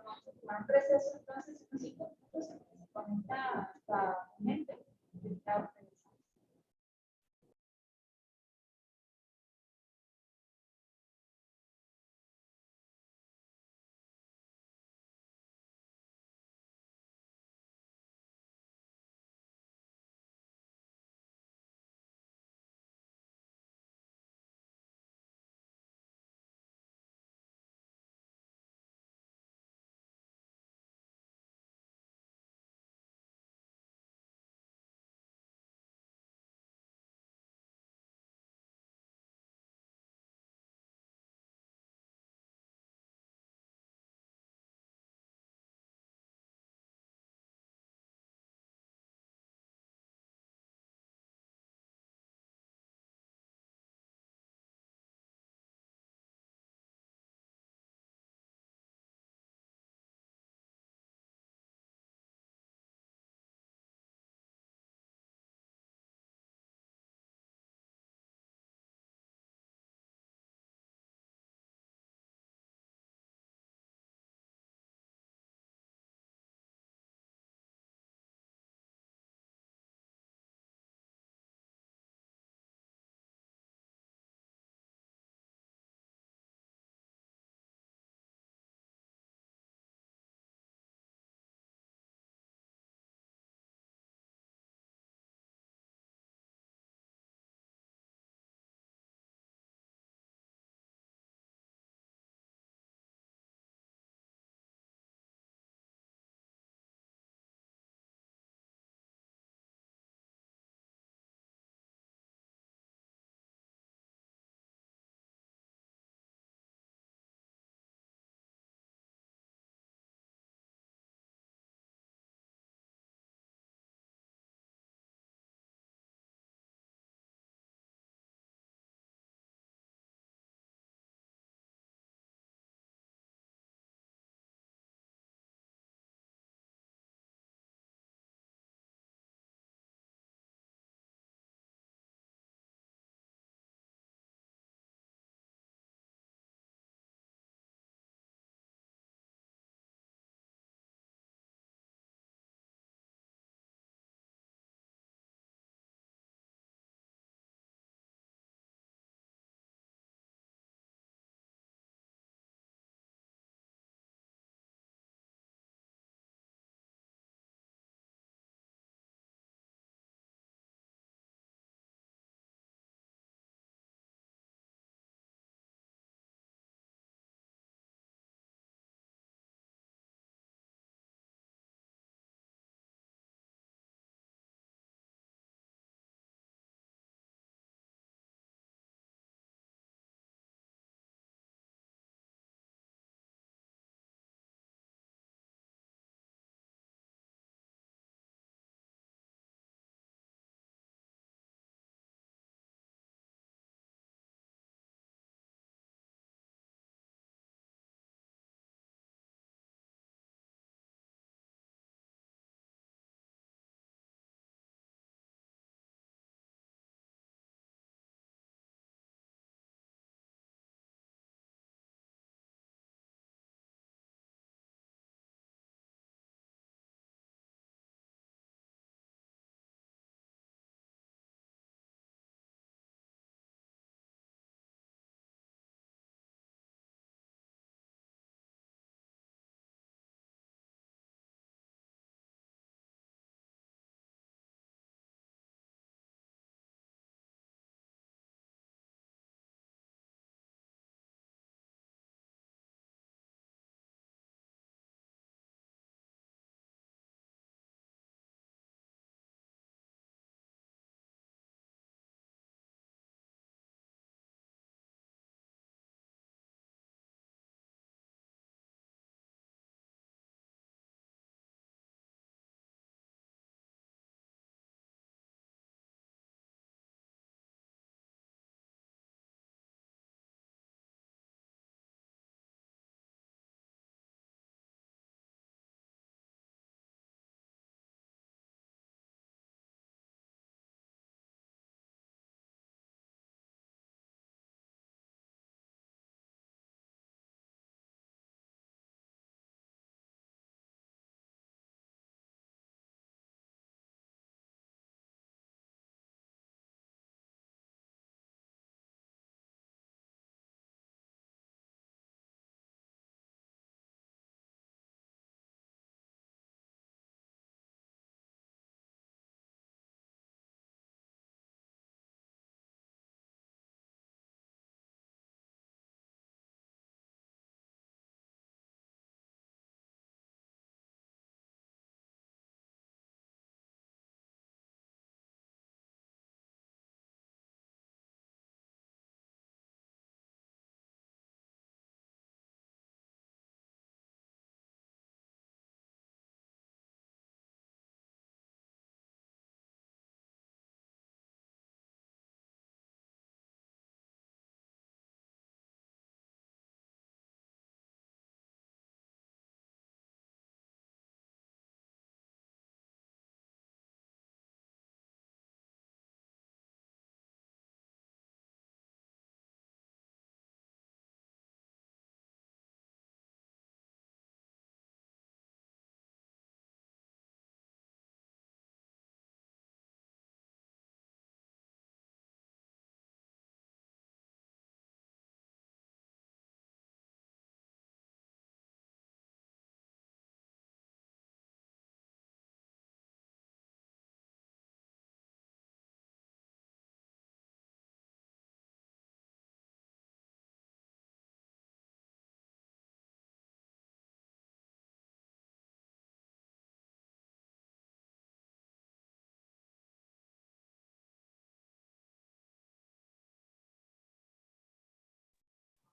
vamos a tomar un proceso, entonces, unos 5 minutos, se conecta hasta el momento.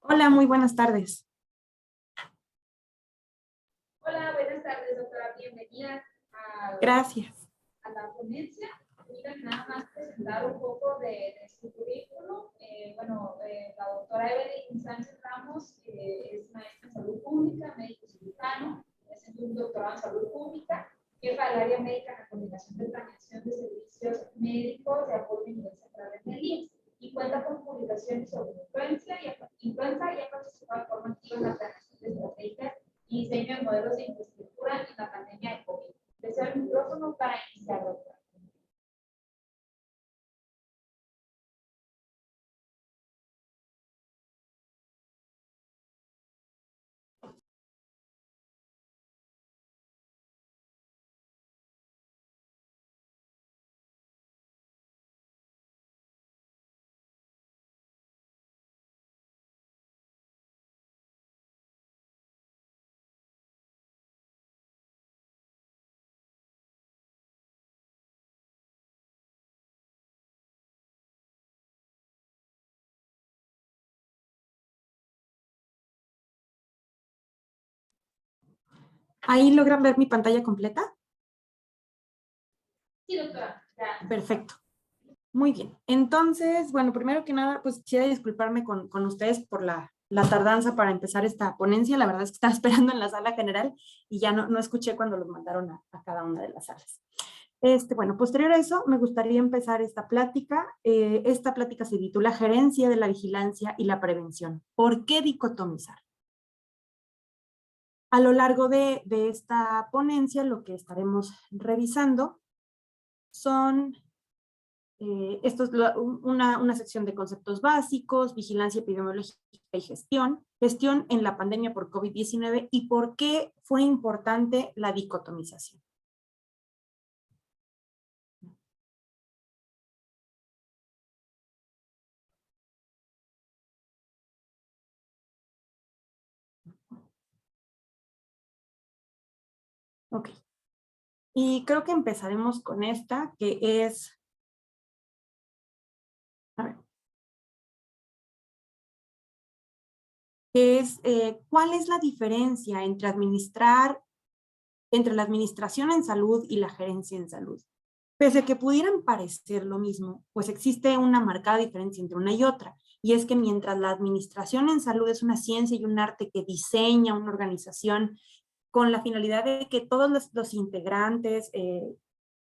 Hola, muy buenas tardes. Hola, buenas tardes, doctora. Bienvenida Gracias. a la ponencia. Mira, nada más presentar un poco de su currículum. La doctora Evelyn Sánchez Ramos es maestra en salud pública, médico cirujano, es un doctorado en salud pública, jefa del área médica en la coordinación de planeación de servicios médicos de apoyo a nivel central en el IMSS y cuenta con publicaciones sobre influenza y ha participado de forma activa en la planeación de estrategias y diseño de modelos de infraestructura en la pandemia de COVID. Deseo el micrófono para iniciar, doctora. ¿Ahí logran ver mi pantalla completa? Sí, doctora. Ya. Perfecto. Muy bien. Entonces, bueno, primero que nada, pues quisiera disculparme con ustedes por la tardanza para empezar esta ponencia. La verdad es que estaba esperando en la sala general y ya no escuché cuando los mandaron a cada una de las salas. Bueno, posterior a eso, me gustaría empezar esta plática. Esta plática se titula Gerencia de la Vigilancia y la Prevención. ¿Por qué dicotomizar? A lo largo de esta ponencia, lo que estaremos revisando son esto es una sección de conceptos básicos, vigilancia epidemiológica y gestión en la pandemia por COVID-19 y por qué fue importante la dicotomización. Ok. Y creo que empezaremos con esta, que es, a ver, ¿cuál es la diferencia entre la administración en salud y la gerencia en salud? Pese a que pudieran parecer lo mismo, pues existe una marcada diferencia entre una y otra. Y es que mientras la administración en salud es una ciencia y un arte que diseña una organización con la finalidad de que todos los integrantes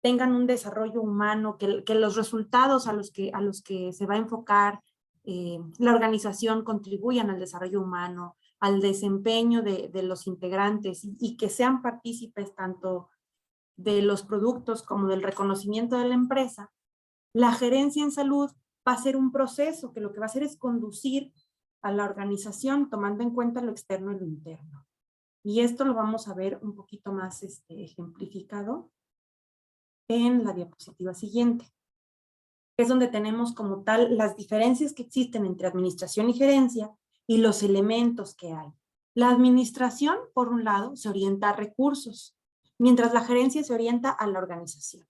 tengan un desarrollo humano, que los resultados a los que se va a enfocar la organización contribuyan al desarrollo humano, al desempeño de los integrantes y que sean partícipes tanto de los productos como del reconocimiento de la empresa, la gerencia en salud va a ser un proceso que lo que va a hacer es conducir a la organización tomando en cuenta lo externo y lo interno. Y esto lo vamos a ver un poquito más ejemplificado en la diapositiva siguiente. Es donde tenemos como tal las diferencias que existen entre administración y gerencia y los elementos que hay. La administración, por un lado, se orienta a recursos, mientras la gerencia se orienta a la organización.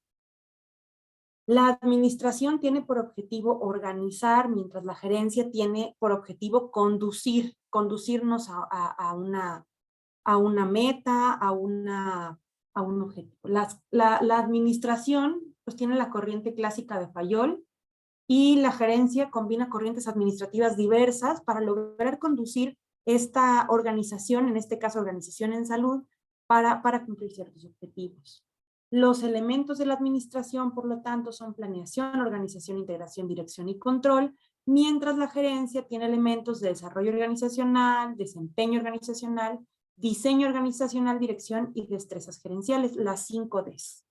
La administración tiene por objetivo organizar, mientras la gerencia tiene por objetivo conducirnos a una meta, a un objetivo. La administración pues tiene la corriente clásica de Fayol y la gerencia combina corrientes administrativas diversas para lograr conducir esta organización, en este caso organización en salud, para cumplir ciertos objetivos. Los elementos de la administración, por lo tanto, son planeación, organización, integración, dirección y control, mientras la gerencia tiene elementos de desarrollo organizacional, desempeño organizacional, diseño organizacional, dirección y destrezas gerenciales, las 5 Ds.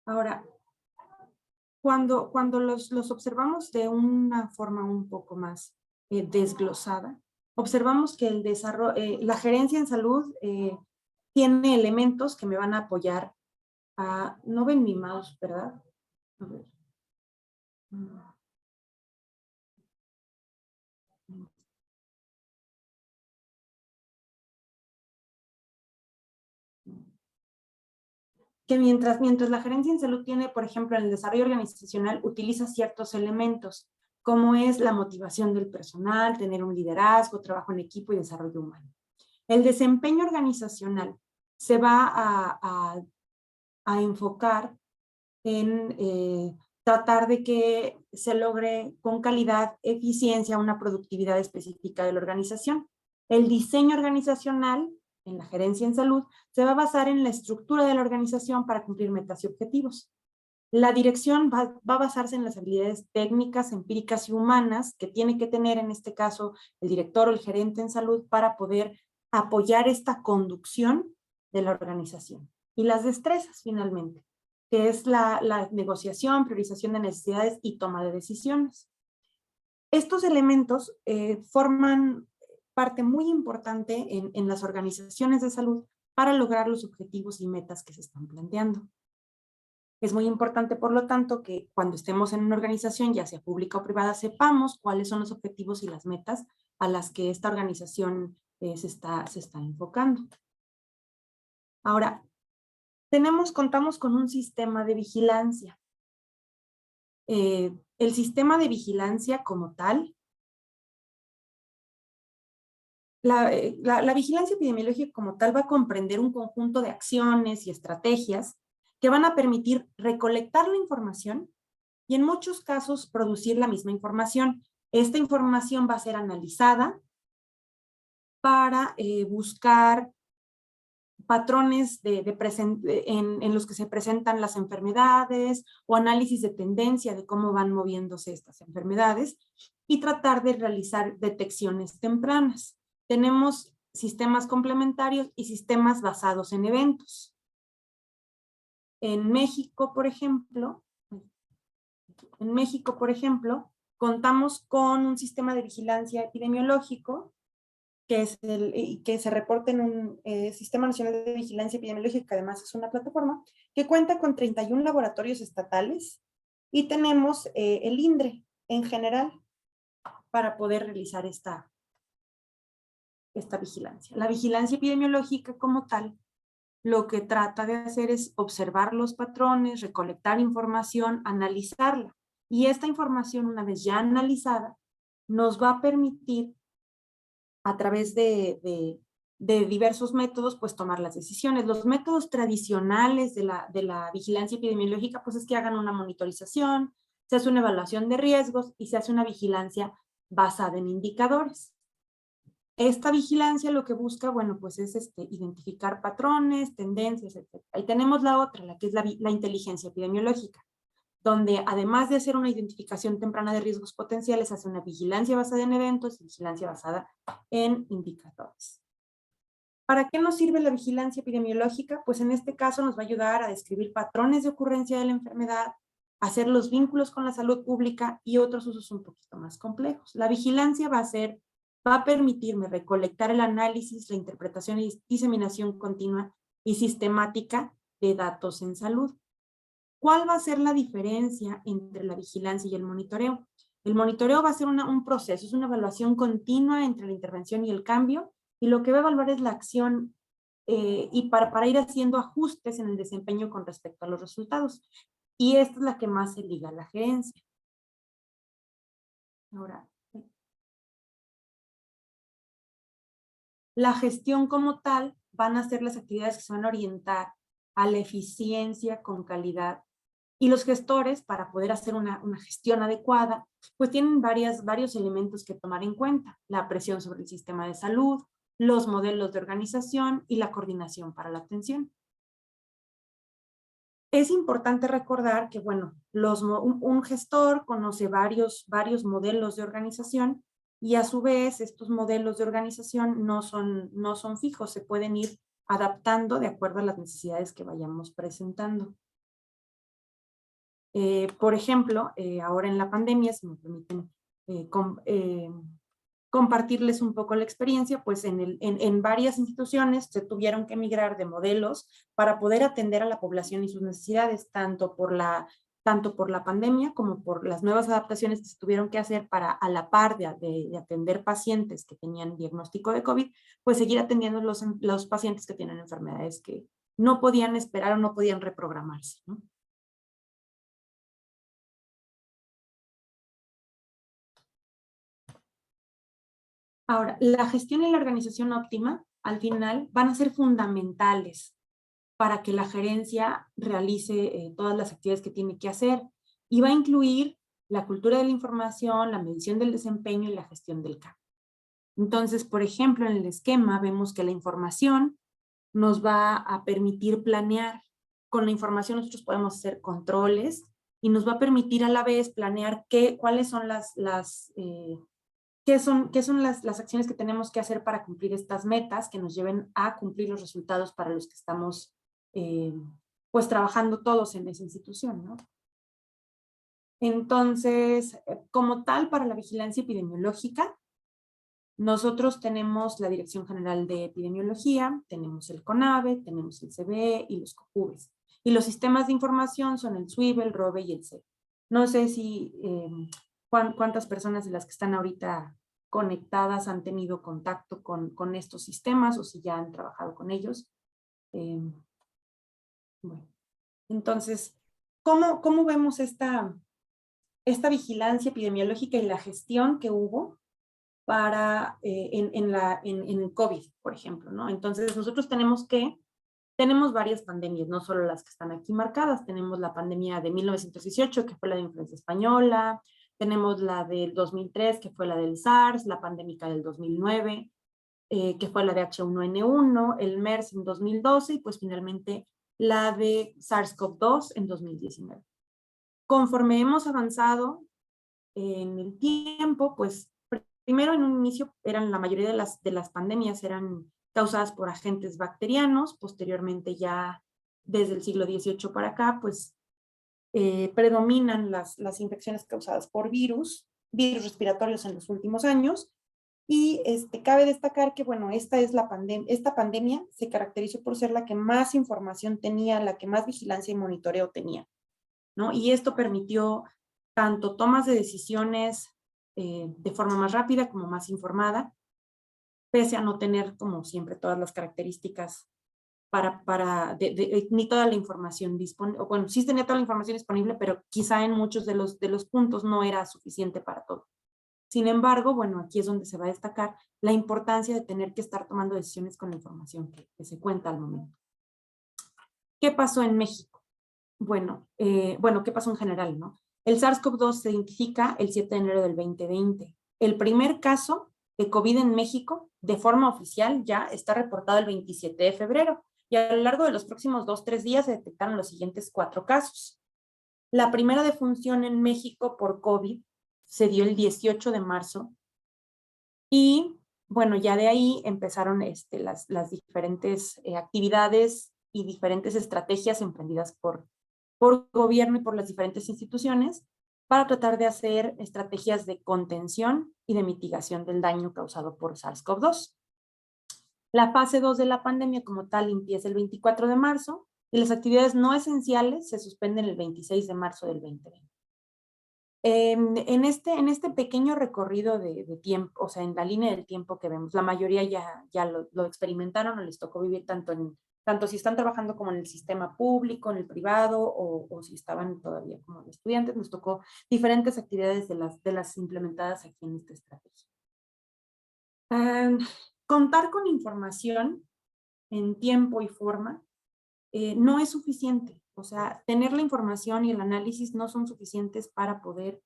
Ahora, cuando los observamos de una forma un poco más desglosada, observamos que la gerencia en salud tiene elementos que me van a apoyar a... No ven mi mouse, ¿verdad? A ver. que mientras la gerencia en salud tiene, por ejemplo, en el desarrollo organizacional, utiliza ciertos elementos, como es la motivación del personal, tener un liderazgo, trabajo en equipo y desarrollo humano. El desempeño organizacional se va a enfocar en tratar de que se logre con calidad, eficiencia, una productividad específica de la organización. El diseño organizacional en la gerencia en salud se va a basar en la estructura de la organización para cumplir metas y objetivos. La dirección va a basarse en las habilidades técnicas, empíricas y humanas que tiene que tener en este caso el director o el gerente en salud para poder apoyar esta conducción de la organización. Y las destrezas finalmente, que es la negociación, priorización de necesidades y toma de decisiones. Estos elementos forman parte muy importante en las organizaciones de salud para lograr los objetivos y metas que se están planteando. Es muy importante, por lo tanto, que cuando estemos en una organización, ya sea pública o privada, sepamos cuáles son los objetivos y las metas a las que esta organización se está enfocando. Ahora, contamos con un sistema de vigilancia. El sistema de vigilancia como tal, la vigilancia epidemiológica como tal va a comprender un conjunto de acciones y estrategias que van a permitir recolectar la información y en muchos casos producir la misma información. Esta información va a ser analizada para buscar patrones en los que se presentan las enfermedades o análisis de tendencia de cómo van moviéndose estas enfermedades y tratar de realizar detecciones tempranas. Tenemos sistemas complementarios y sistemas basados en eventos. En México, por ejemplo, contamos con un sistema de vigilancia epidemiológico que se reporta en un Sistema Nacional de Vigilancia Epidemiológica, que además es una plataforma, que cuenta con 31 laboratorios estatales y tenemos el INDRE en general para poder realizar esta vigilancia. La vigilancia epidemiológica como tal, lo que trata de hacer es observar los patrones, recolectar información, analizarla. Y esta información, una vez ya analizada, nos va a permitir a través de diversos métodos, pues tomar las decisiones. Los métodos tradicionales de la vigilancia epidemiológica, pues es que hagan una monitorización, se hace una evaluación de riesgos y se hace una vigilancia basada en indicadores. Esta vigilancia lo que busca, bueno, pues es identificar patrones, tendencias, etc. Ahí tenemos la otra, la que es la inteligencia epidemiológica, donde además de hacer una identificación temprana de riesgos potenciales, hace una vigilancia basada en eventos y vigilancia basada en indicadores. ¿Para qué nos sirve la vigilancia epidemiológica? Pues en este caso nos va a ayudar a describir patrones de ocurrencia de la enfermedad, hacer los vínculos con la salud pública y otros usos un poquito más complejos. La vigilancia va a permitirme recolectar el análisis, la interpretación y diseminación continua y sistemática de datos en salud. ¿Cuál va a ser la diferencia entre la vigilancia y el monitoreo? El monitoreo va a ser un proceso, es una evaluación continua entre la intervención y el cambio, y lo que va a evaluar es la acción y para ir haciendo ajustes en el desempeño con respecto a los resultados. Y esta es la que más se liga a la gerencia. Ahora, la gestión como tal van a ser las actividades que se van a orientar a la eficiencia con calidad. Y los gestores, para poder hacer una gestión adecuada, pues tienen varios elementos que tomar en cuenta. La presión sobre el sistema de salud, los modelos de organización y la coordinación para la atención. Es importante recordar que, bueno, un gestor conoce varios modelos de organización y a su vez estos modelos de organización no son fijos, se pueden ir adaptando de acuerdo a las necesidades que vayamos presentando. Por ejemplo, ahora en la pandemia, si me permiten compartirles un poco la experiencia, pues en varias instituciones se tuvieron que migrar de modelos para poder atender a la población y sus necesidades, tanto por la pandemia como por las nuevas adaptaciones que se tuvieron que hacer para, a la par de atender pacientes que tenían diagnóstico de COVID, pues seguir atendiendo los pacientes que tienen enfermedades que no podían esperar o no podían reprogramarse, ¿no? Ahora, la gestión y la organización óptima, al final, van a ser fundamentales para que la gerencia realice todas las actividades que tiene que hacer, y va a incluir la cultura de la información, la medición del desempeño y la gestión del cambio. Entonces, por ejemplo, en el esquema vemos que la información nos va a permitir planear. Con la información nosotros podemos hacer controles y nos va a permitir a la vez planear cuáles son qué son las acciones que tenemos que hacer para cumplir estas metas que nos lleven a cumplir los resultados para los que estamos pues trabajando todos en esa institución, ¿no? Entonces, como tal, para la vigilancia epidemiológica, nosotros tenemos la Dirección General de Epidemiología, tenemos el CONAVE, tenemos el CBE y los COJUVES. Y los sistemas de información son el SWIB, el ROBE y el CEP. No sé si cuántas personas de las que están ahorita conectadas han tenido contacto con estos sistemas o si ya han trabajado con ellos. Bueno, entonces, ¿cómo vemos esta vigilancia epidemiológica y la gestión que hubo para, en el COVID, por ejemplo, ¿no? Entonces, nosotros tenemos varias pandemias, no solo las que están aquí marcadas. Tenemos la pandemia de 1918, que fue la de influenza española, tenemos la del 2003, que fue la del SARS, la pandémica del 2009, que fue la de H1N1, el MERS en 2012, y pues finalmente la de SARS-CoV-2 en 2019. Conforme hemos avanzado en el tiempo, pues primero en un inicio la mayoría de las pandemias eran causadas por agentes bacterianos. Posteriormente ya desde el siglo XVIII para acá, pues predominan las infecciones causadas por virus respiratorios en los últimos años. Y cabe destacar que, bueno, esta pandemia se caracterizó por ser la que más información tenía, la que más vigilancia y monitoreo tenía, ¿no? Y esto permitió tanto tomas de decisiones de forma más rápida como más informada, pese a no tener, como siempre, todas las características ni toda la información disponible. Bueno, sí tenía toda la información disponible, pero quizá en muchos de los puntos no era suficiente para todo. Sin embargo, bueno, aquí es donde se va a destacar la importancia de tener que estar tomando decisiones con la información que se cuenta al momento. ¿Qué pasó en México? Bueno, ¿qué pasó en general, no? El SARS-CoV-2 se identifica el 7 de enero del 2020. El primer caso de COVID en México, de forma oficial, ya está reportado el 27 de febrero. Y a lo largo de los próximos 2-3 días se detectaron los siguientes 4 casos. La primera defunción en México por COVID se dio el 18 de marzo. Y, bueno, ya de ahí empezaron las diferentes actividades y diferentes estrategias emprendidas por gobierno y por las diferentes instituciones para tratar de hacer estrategias de contención y de mitigación del daño causado por SARS-CoV-2. La fase 2 de la pandemia como tal empieza el 24 de marzo y las actividades no esenciales se suspenden el 26 de marzo del 2020. En este pequeño recorrido de tiempo, o sea, en la línea del tiempo que vemos, la mayoría ya lo experimentaron o les tocó vivir tanto si están trabajando como en el sistema público, en el privado, o si estaban todavía como estudiantes. Nos tocó diferentes actividades de las implementadas aquí en esta estrategia. Contar con información en tiempo y forma no es suficiente. O sea, tener la información y el análisis no son suficientes para poder,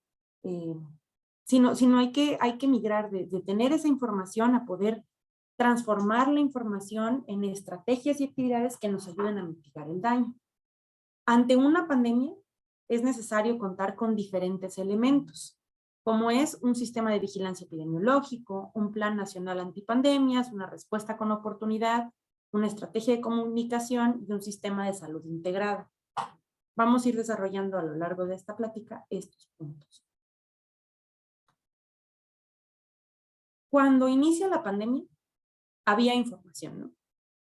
sino hay que migrar de tener esa información a poder transformar la información en estrategias y actividades que nos ayuden a mitigar el daño. Ante una pandemia es necesario contar con diferentes elementos, como es un sistema de vigilancia epidemiológico, un plan nacional antipandemias, una respuesta con oportunidad, una estrategia de comunicación y un sistema de salud integrado. Vamos a ir desarrollando a lo largo de esta plática estos puntos. Cuando inicia la pandemia, había información, ¿no?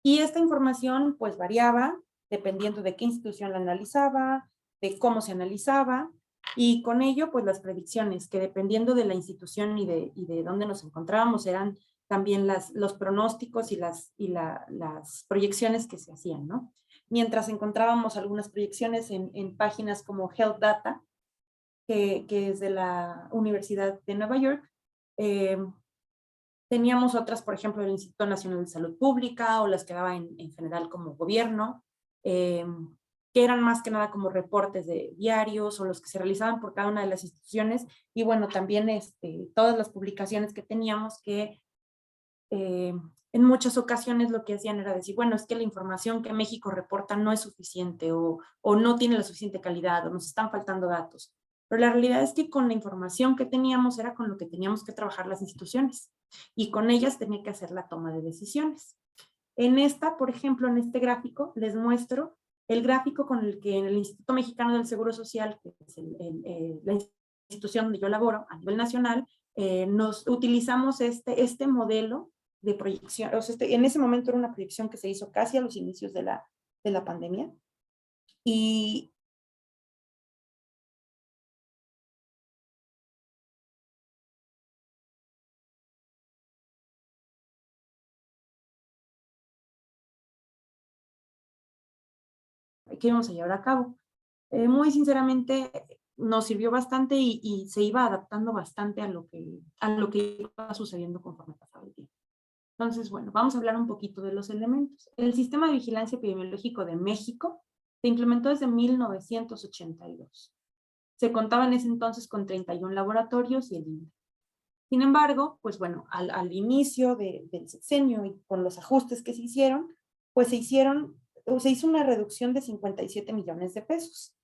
Y esta información pues variaba dependiendo de qué institución la analizaba, de cómo se analizaba, y con ello pues las predicciones, que dependiendo de la institución y de dónde nos encontrábamos, eran también los pronósticos y las proyecciones que se hacían, ¿no? mientras encontrábamos algunas proyecciones en páginas como Health Data, que es de la Universidad de Nueva York. Teníamos otras, por ejemplo, el Instituto Nacional de Salud Pública, o las que daba en general como gobierno, que eran más que nada como reportes de diarios, o los que se realizaban por cada una de las instituciones, y bueno, también todas las publicaciones que teníamos que en muchas ocasiones lo que hacían era decir, bueno, es que la información que México reporta no es suficiente, o no tiene la suficiente calidad, o nos están faltando datos. Pero la realidad es que con la información que teníamos era con lo que teníamos que trabajar las instituciones, y con ellas tenía que hacer la toma de decisiones. En esta, por ejemplo, en este gráfico, les muestro el gráfico con el que en el Instituto Mexicano del Seguro Social, que es la institución donde yo laboro a nivel nacional, nos utilizamos este modelo de proyección. O sea, en ese momento era una proyección que se hizo casi a los inicios de la pandemia. Y que íbamos a llevar a cabo. Muy sinceramente, nos sirvió bastante y se iba adaptando bastante a lo que iba sucediendo conforme pasaba el tiempo. Entonces, bueno, vamos a hablar un poquito de los elementos. El Sistema de Vigilancia Epidemiológico de México se implementó desde 1982. Se contaba en ese entonces con 31 laboratorios y el INE. Sin embargo, pues bueno, al inicio del sexenio y con los ajustes que se hicieron, pues se hizo una reducción de 57 millones de pesos.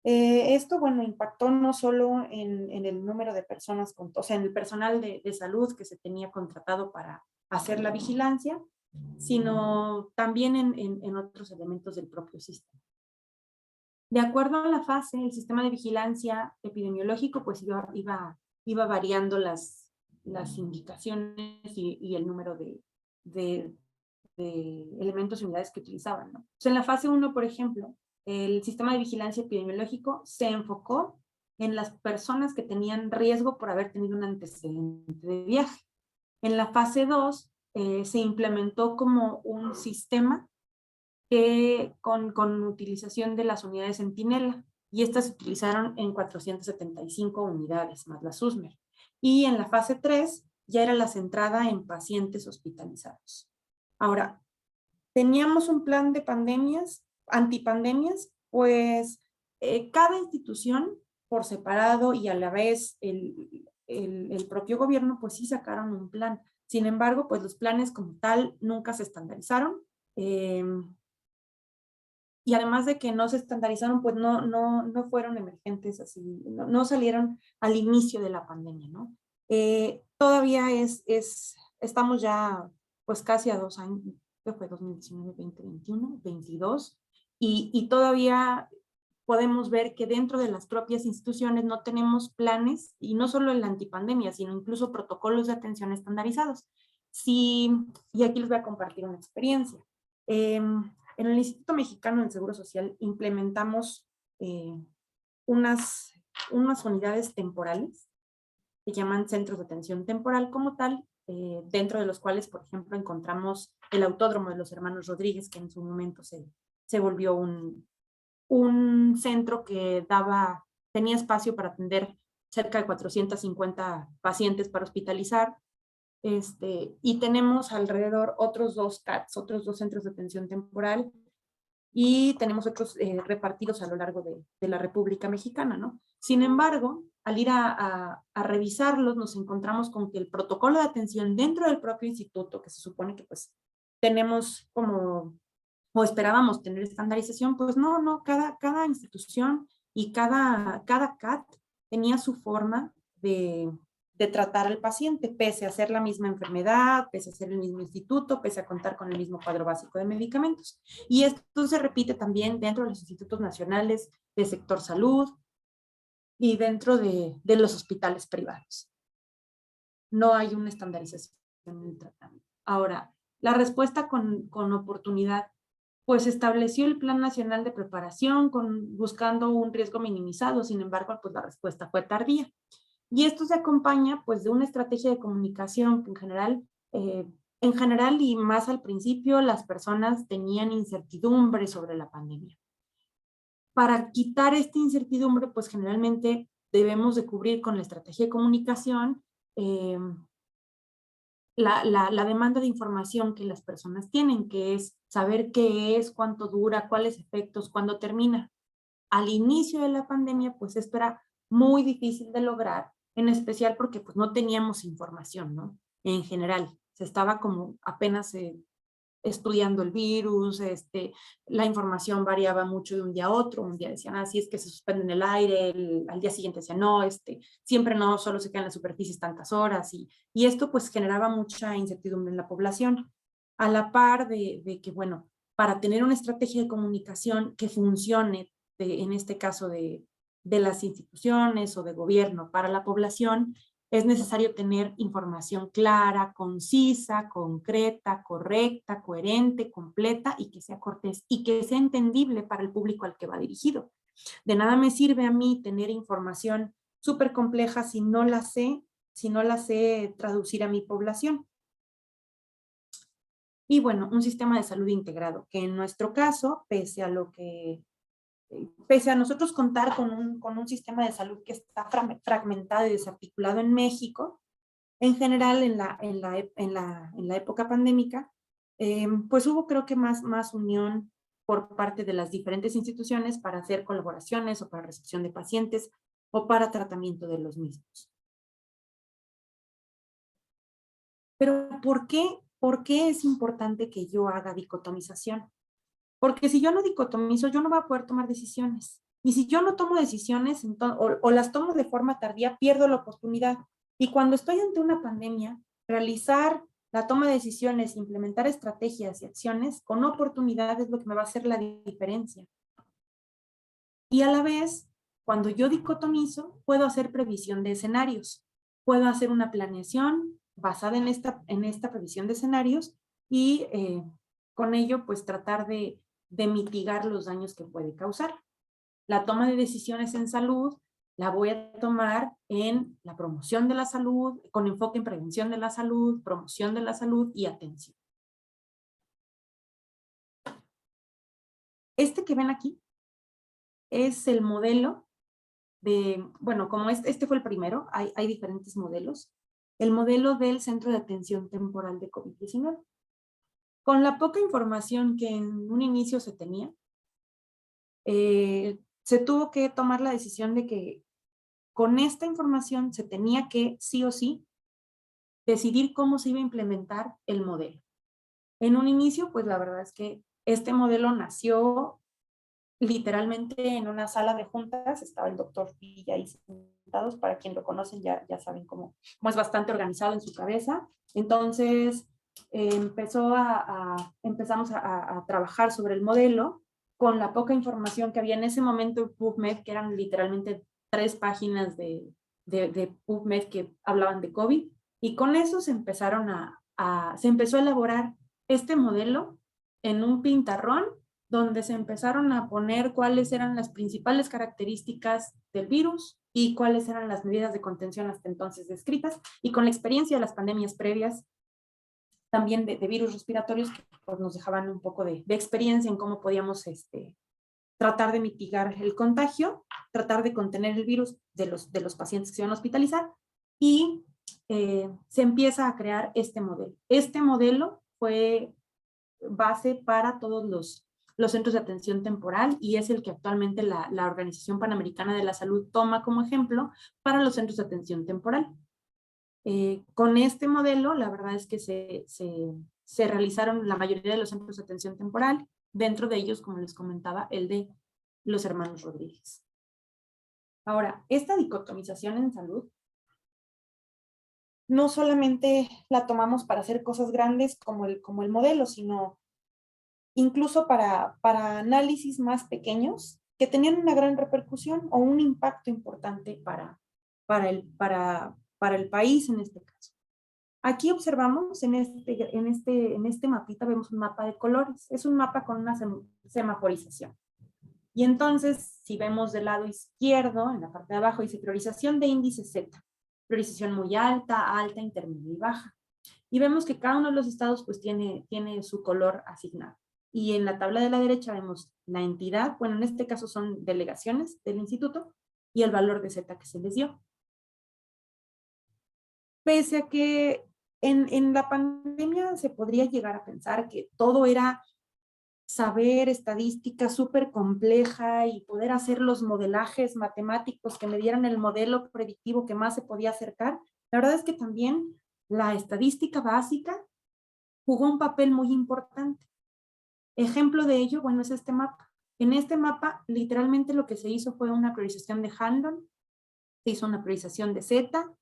Esto, bueno, impactó no solo en el número de personas, o sea, en el personal de salud que se tenía contratado para hacer la vigilancia, sino también en otros elementos del propio sistema. De acuerdo a la fase, el sistema de vigilancia epidemiológico pues iba variando las indicaciones y el número de elementos y unidades que utilizaban, ¿no? Entonces, en la fase 1, por ejemplo, el sistema de vigilancia epidemiológico se enfocó en las personas que tenían riesgo por haber tenido un antecedente de viaje. En la fase 2 se implementó como un sistema con utilización de las unidades Centinela, y estas se utilizaron en 475 unidades, más la SUSMER. Y en la fase 3 ya era la centrada en pacientes hospitalizados. Ahora, teníamos un plan de pandemias, antipandemias, pues cada institución por separado y a la vez el propio gobierno, pues sí sacaron un plan. Sin embargo, pues los planes como tal nunca se estandarizaron. Y además de que no se estandarizaron, pues no fueron emergentes así, no salieron al inicio de la pandemia, ¿no? Todavía estamos ya pues casi a 2 años, que fue 2019, 2021, 22, y todavía podemos ver que dentro de las propias instituciones no tenemos planes, y no solo en la antipandemia, sino incluso protocolos de atención estandarizados. Sí, y aquí les voy a compartir una experiencia. En el Instituto Mexicano del Seguro Social implementamos unas unidades temporales que llaman centros de atención temporal como tal, dentro de los cuales, por ejemplo, encontramos el Autódromo de los Hermanos Rodríguez, que en su momento se volvió un centro que tenía espacio para atender cerca de 450 pacientes para hospitalizar. Y tenemos alrededor otros 2 CATs, otros 2 centros de atención temporal, y tenemos otros repartidos a lo largo de la República Mexicana, ¿no? Sin embargo, al ir a revisarlos, nos encontramos con que el protocolo de atención dentro del propio instituto, que se supone que pues tenemos o esperábamos tener estandarización, pues no, cada institución y cada CAT tenía su forma de tratar al paciente, pese a ser la misma enfermedad, pese a ser el mismo instituto, pese a contar con el mismo cuadro básico de medicamentos. Y esto se repite también dentro de los institutos nacionales de sector salud y dentro de los hospitales privados. No hay una estandarización en el tratamiento. Ahora, la respuesta con oportunidad, pues estableció el Plan Nacional de Preparación buscando un riesgo minimizado. Sin embargo, pues la respuesta fue tardía. Y esto se acompaña pues de una estrategia de comunicación que en general En general y más al principio, las personas tenían incertidumbre sobre la pandemia. Para quitar esta incertidumbre, pues generalmente debemos de cubrir con la estrategia de comunicación la demanda de información que las personas tienen, que es saber qué es, cuánto dura, cuáles efectos, cuándo termina. Al inicio de la pandemia, pues esto era muy difícil de lograr, en especial porque pues no teníamos información, ¿no? En general, se estaba como apenas estudiando el virus, la información variaba mucho de un día a otro, un día decían, sí, es que se suspende en el aire, al día siguiente decían, no, siempre no, solo se quedan en las superficies tantas horas, y esto pues generaba mucha incertidumbre en la población, a la par de que, bueno, para tener una estrategia de comunicación que funcione, en este caso de las instituciones o de gobierno para la población, es necesario tener información clara, concisa, concreta, correcta, coherente, completa y que sea cortés y que sea entendible para el público al que va dirigido. De nada me sirve a mí tener información súper compleja si no la sé traducir a mi población. Y bueno, un sistema de salud integrado, que en nuestro caso, pese a nosotros contar con un sistema de salud que está fragmentado y desarticulado en México, en general en la época pandémica, pues hubo creo que más unión por parte de las diferentes instituciones para hacer colaboraciones o para recepción de pacientes o para tratamiento de los mismos. Pero ¿por qué es importante que yo haga dicotomización? Porque si yo no dicotomizo, yo no voy a poder tomar decisiones. Y si yo no tomo decisiones o las tomo de forma tardía, pierdo la oportunidad. Y cuando estoy ante una pandemia, realizar la toma de decisiones, implementar estrategias y acciones con oportunidad es lo que me va a hacer la diferencia. Y a la vez, cuando yo dicotomizo, puedo hacer previsión de escenarios. Puedo hacer una planeación basada en esta previsión de escenarios y con ello, pues tratar de mitigar los daños que puede causar. La toma de decisiones en salud la voy a tomar en la promoción de la salud, con enfoque en prevención de la salud, promoción de la salud y atención. Este que ven aquí es el modelo bueno, como este fue el primero, hay diferentes modelos. El modelo del Centro de Atención Temporal de COVID-19. Con la poca información que en un inicio se tenía, se tuvo que tomar la decisión de que con esta información se tenía que, sí o sí, decidir cómo se iba a implementar el modelo. En un inicio, pues la verdad es que este modelo nació literalmente en una sala de juntas, estaba el doctor Villa ahí sentados, para quien lo conocen ya saben cómo es bastante organizado en su cabeza. Entonces, empezamos a trabajar sobre el modelo con la poca información que había en ese momento en PubMed, que eran literalmente 3 páginas de PubMed que hablaban de COVID, y con eso se empezó a elaborar este modelo en un pintarrón donde se empezaron a poner cuáles eran las principales características del virus y cuáles eran las medidas de contención hasta entonces descritas, y con la experiencia de las pandemias previas, también de virus respiratorios, que pues, nos dejaban un poco de experiencia en cómo podíamos tratar de mitigar el contagio, tratar de contener el virus de los pacientes que se iban a hospitalizar, y se empieza a crear este modelo. Este modelo fue base para todos los centros de atención temporal y es el que actualmente la Organización Panamericana de la Salud toma como ejemplo para los centros de atención temporal. Con este modelo, la verdad es que se realizaron la mayoría de los centros de atención temporal, dentro de ellos, como les comentaba, el de los hermanos Rodríguez. Ahora, esta dicotomización en salud no solamente la tomamos para hacer cosas grandes como el modelo, sino incluso para análisis más pequeños que tenían una gran repercusión o un impacto importante para el país en este caso. Aquí observamos en este mapita, vemos un mapa de colores. Es un mapa con una semaforización. Y entonces, si vemos del lado izquierdo, en la parte de abajo, dice priorización de índice Z. Priorización muy alta, alta, intermedia y baja. Y vemos que cada uno de los estados pues tiene su color asignado. Y en la tabla de la derecha vemos la entidad, bueno, en este caso son delegaciones del instituto, y el valor de Z que se les dio. Pese a que en la pandemia se podría llegar a pensar que todo era saber estadística súper compleja y poder hacer los modelajes matemáticos que me dieran el modelo predictivo que más se podía acercar, la verdad es que también la estadística básica jugó un papel muy importante. Ejemplo de ello, bueno, es este mapa. En este mapa, literalmente lo que se hizo fue una priorización de Handon, se hizo una priorización de Z,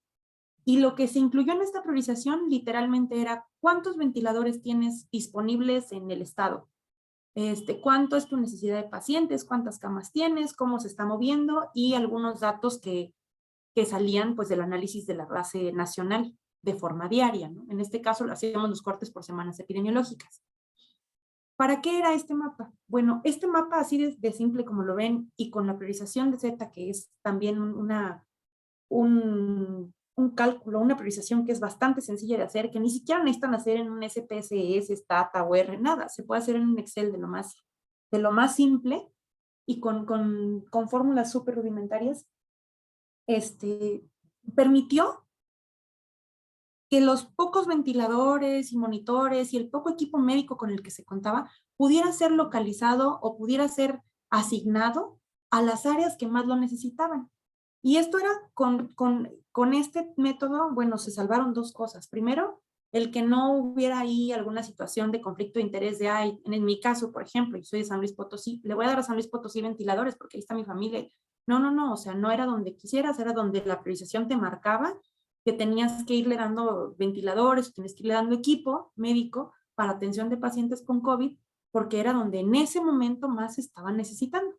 y lo que se incluyó en esta priorización literalmente era cuántos ventiladores tienes disponibles en el estado, cuánto es tu necesidad de pacientes, cuántas camas tienes, cómo se está moviendo y algunos datos que salían pues del análisis de la base nacional de forma diaria, ¿no? En este caso lo hacíamos los cortes por semanas epidemiológicas. ¿Para qué era este mapa? Bueno, este mapa así de simple como lo ven y con la priorización de Z, que es también un cálculo, una priorización que es bastante sencilla de hacer, que ni siquiera necesitan hacer en un SPSS, Stata o R, nada, se puede hacer en un Excel de lo más simple y con fórmulas súper rudimentarias, permitió que los pocos ventiladores y monitores y el poco equipo médico con el que se contaba pudiera ser localizado o pudiera ser asignado a las áreas que más lo necesitaban. Y esto era con este método, bueno, se salvaron dos cosas. Primero, el que no hubiera ahí alguna situación de conflicto de interés de, ay, en mi caso, por ejemplo, yo soy de San Luis Potosí, le voy a dar a San Luis Potosí ventiladores porque ahí está mi familia. No, o sea, no era donde quisieras, era donde la priorización te marcaba que tenías que irle dando ventiladores, tienes que irle dando equipo médico para atención de pacientes con COVID, porque era donde en ese momento más estaban necesitando.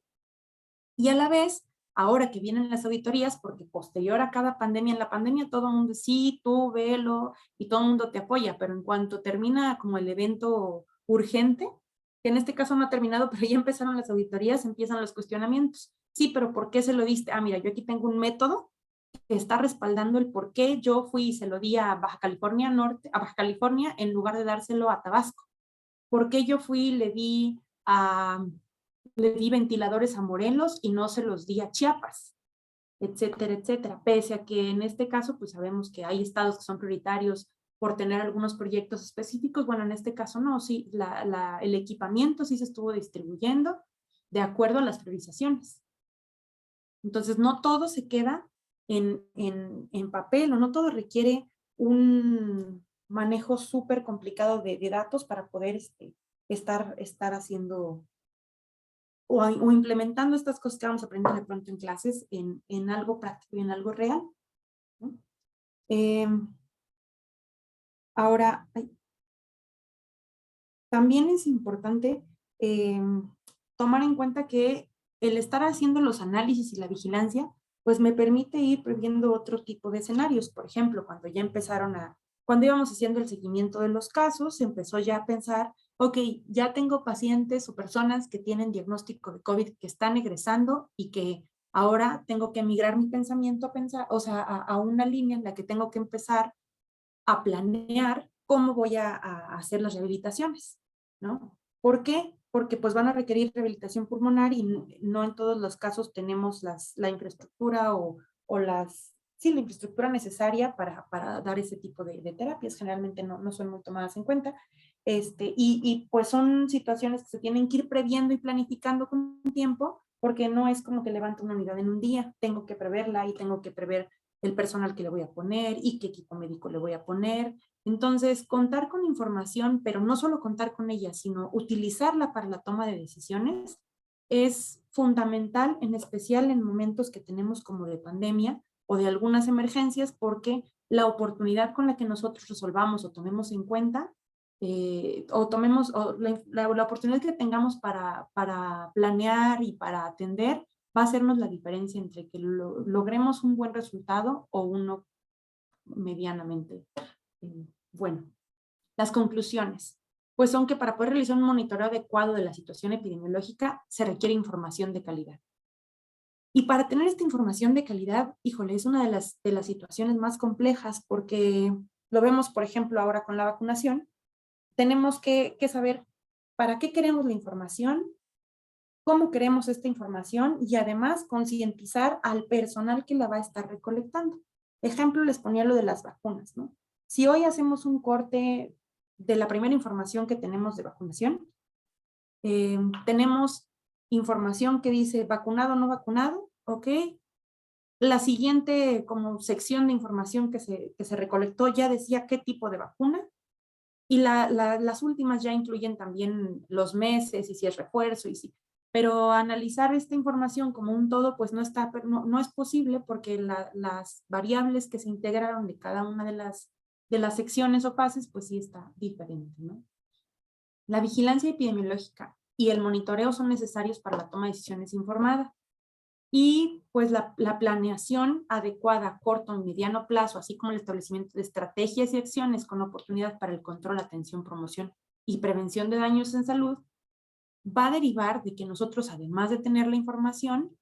Y a la vez, ahora que vienen las auditorías, porque posterior a cada pandemia, en la pandemia todo el mundo, sí, tú velo, y todo el mundo te apoya, pero en cuanto termina como el evento urgente, que en este caso no ha terminado, pero ya empezaron las auditorías, empiezan los cuestionamientos. Sí, pero ¿por qué se lo diste? Ah, mira, yo aquí tengo un método que está respaldando el por qué yo fui y se lo di a Baja California Norte, a Baja California, en lugar de dárselo a Tabasco. ¿Por qué yo fui y le di ventiladores a Morelos y no se los di a Chiapas? Etcétera, etcétera. Pese a que en este caso, pues sabemos que hay estados que son prioritarios por tener algunos proyectos específicos. Bueno, en este caso no, sí, el equipamiento sí se estuvo distribuyendo de acuerdo a las priorizaciones. Entonces, no todo se queda en papel, o no todo requiere un manejo súper complicado de datos para poder estar haciendo o implementando estas cosas que vamos a aprender de pronto en clases en algo práctico y en algo real, ¿no? Ahora, también es importante tomar en cuenta que el estar haciendo los análisis y la vigilancia, pues me permite ir previendo otro tipo de escenarios. Por ejemplo, cuando íbamos haciendo el seguimiento de los casos, se empezó ya a pensar, ok, ya tengo pacientes o personas que tienen diagnóstico de COVID que están egresando y que ahora tengo que migrar mi pensamiento a pensar, o sea, a una línea en la que tengo que empezar a planear cómo voy a hacer las rehabilitaciones, ¿no? ¿Por qué? Porque pues van a requerir rehabilitación pulmonar y no en todos los casos tenemos la infraestructura la infraestructura necesaria para dar ese tipo de terapias. Generalmente no son muy tomadas en cuenta. Y pues son situaciones que se tienen que ir previendo y planificando con tiempo, porque no es como que levanto una unidad en un día, tengo que preverla y tengo que prever el personal que le voy a poner y qué equipo médico le voy a poner. Entonces, contar con información, pero no solo contar con ella, sino utilizarla para la toma de decisiones, es fundamental, en especial en momentos que tenemos como de pandemia o de algunas emergencias, porque la oportunidad con la que nosotros resolvamos o tomemos en cuenta, la oportunidad que tengamos para planear y para atender, va a hacernos la diferencia entre que logremos un buen resultado o uno medianamente bueno. Las conclusiones, pues son que para poder realizar un monitoreo adecuado de la situación epidemiológica se requiere información de calidad. Y para tener esta información de calidad, híjole, es una de las situaciones más complejas porque Lo vemos, por ejemplo, ahora con la vacunación. Tenemos que saber para qué queremos la información, cómo queremos esta información y además concientizar al personal que la va a estar recolectando. Ejemplo, les ponía lo de las vacunas, ¿no? Si hoy hacemos un corte de la primera información que tenemos de vacunación, tenemos información que dice vacunado o no vacunado, ¿ok? La siguiente como sección de información que se recolectó ya decía qué tipo de vacuna y las últimas ya incluyen también los meses y si es refuerzo y si. Pero analizar esta información como un todo pues no es posible porque las variables que se integraron de cada una de las secciones o fases pues sí está diferente, ¿no? La vigilancia epidemiológica y el monitoreo son necesarios para la toma de decisiones informada. Y pues la planeación adecuada a corto y mediano plazo, así como el establecimiento de estrategias y acciones con oportunidad para el control, atención, promoción y prevención de daños en salud, va a derivar de que nosotros, además de tener la información,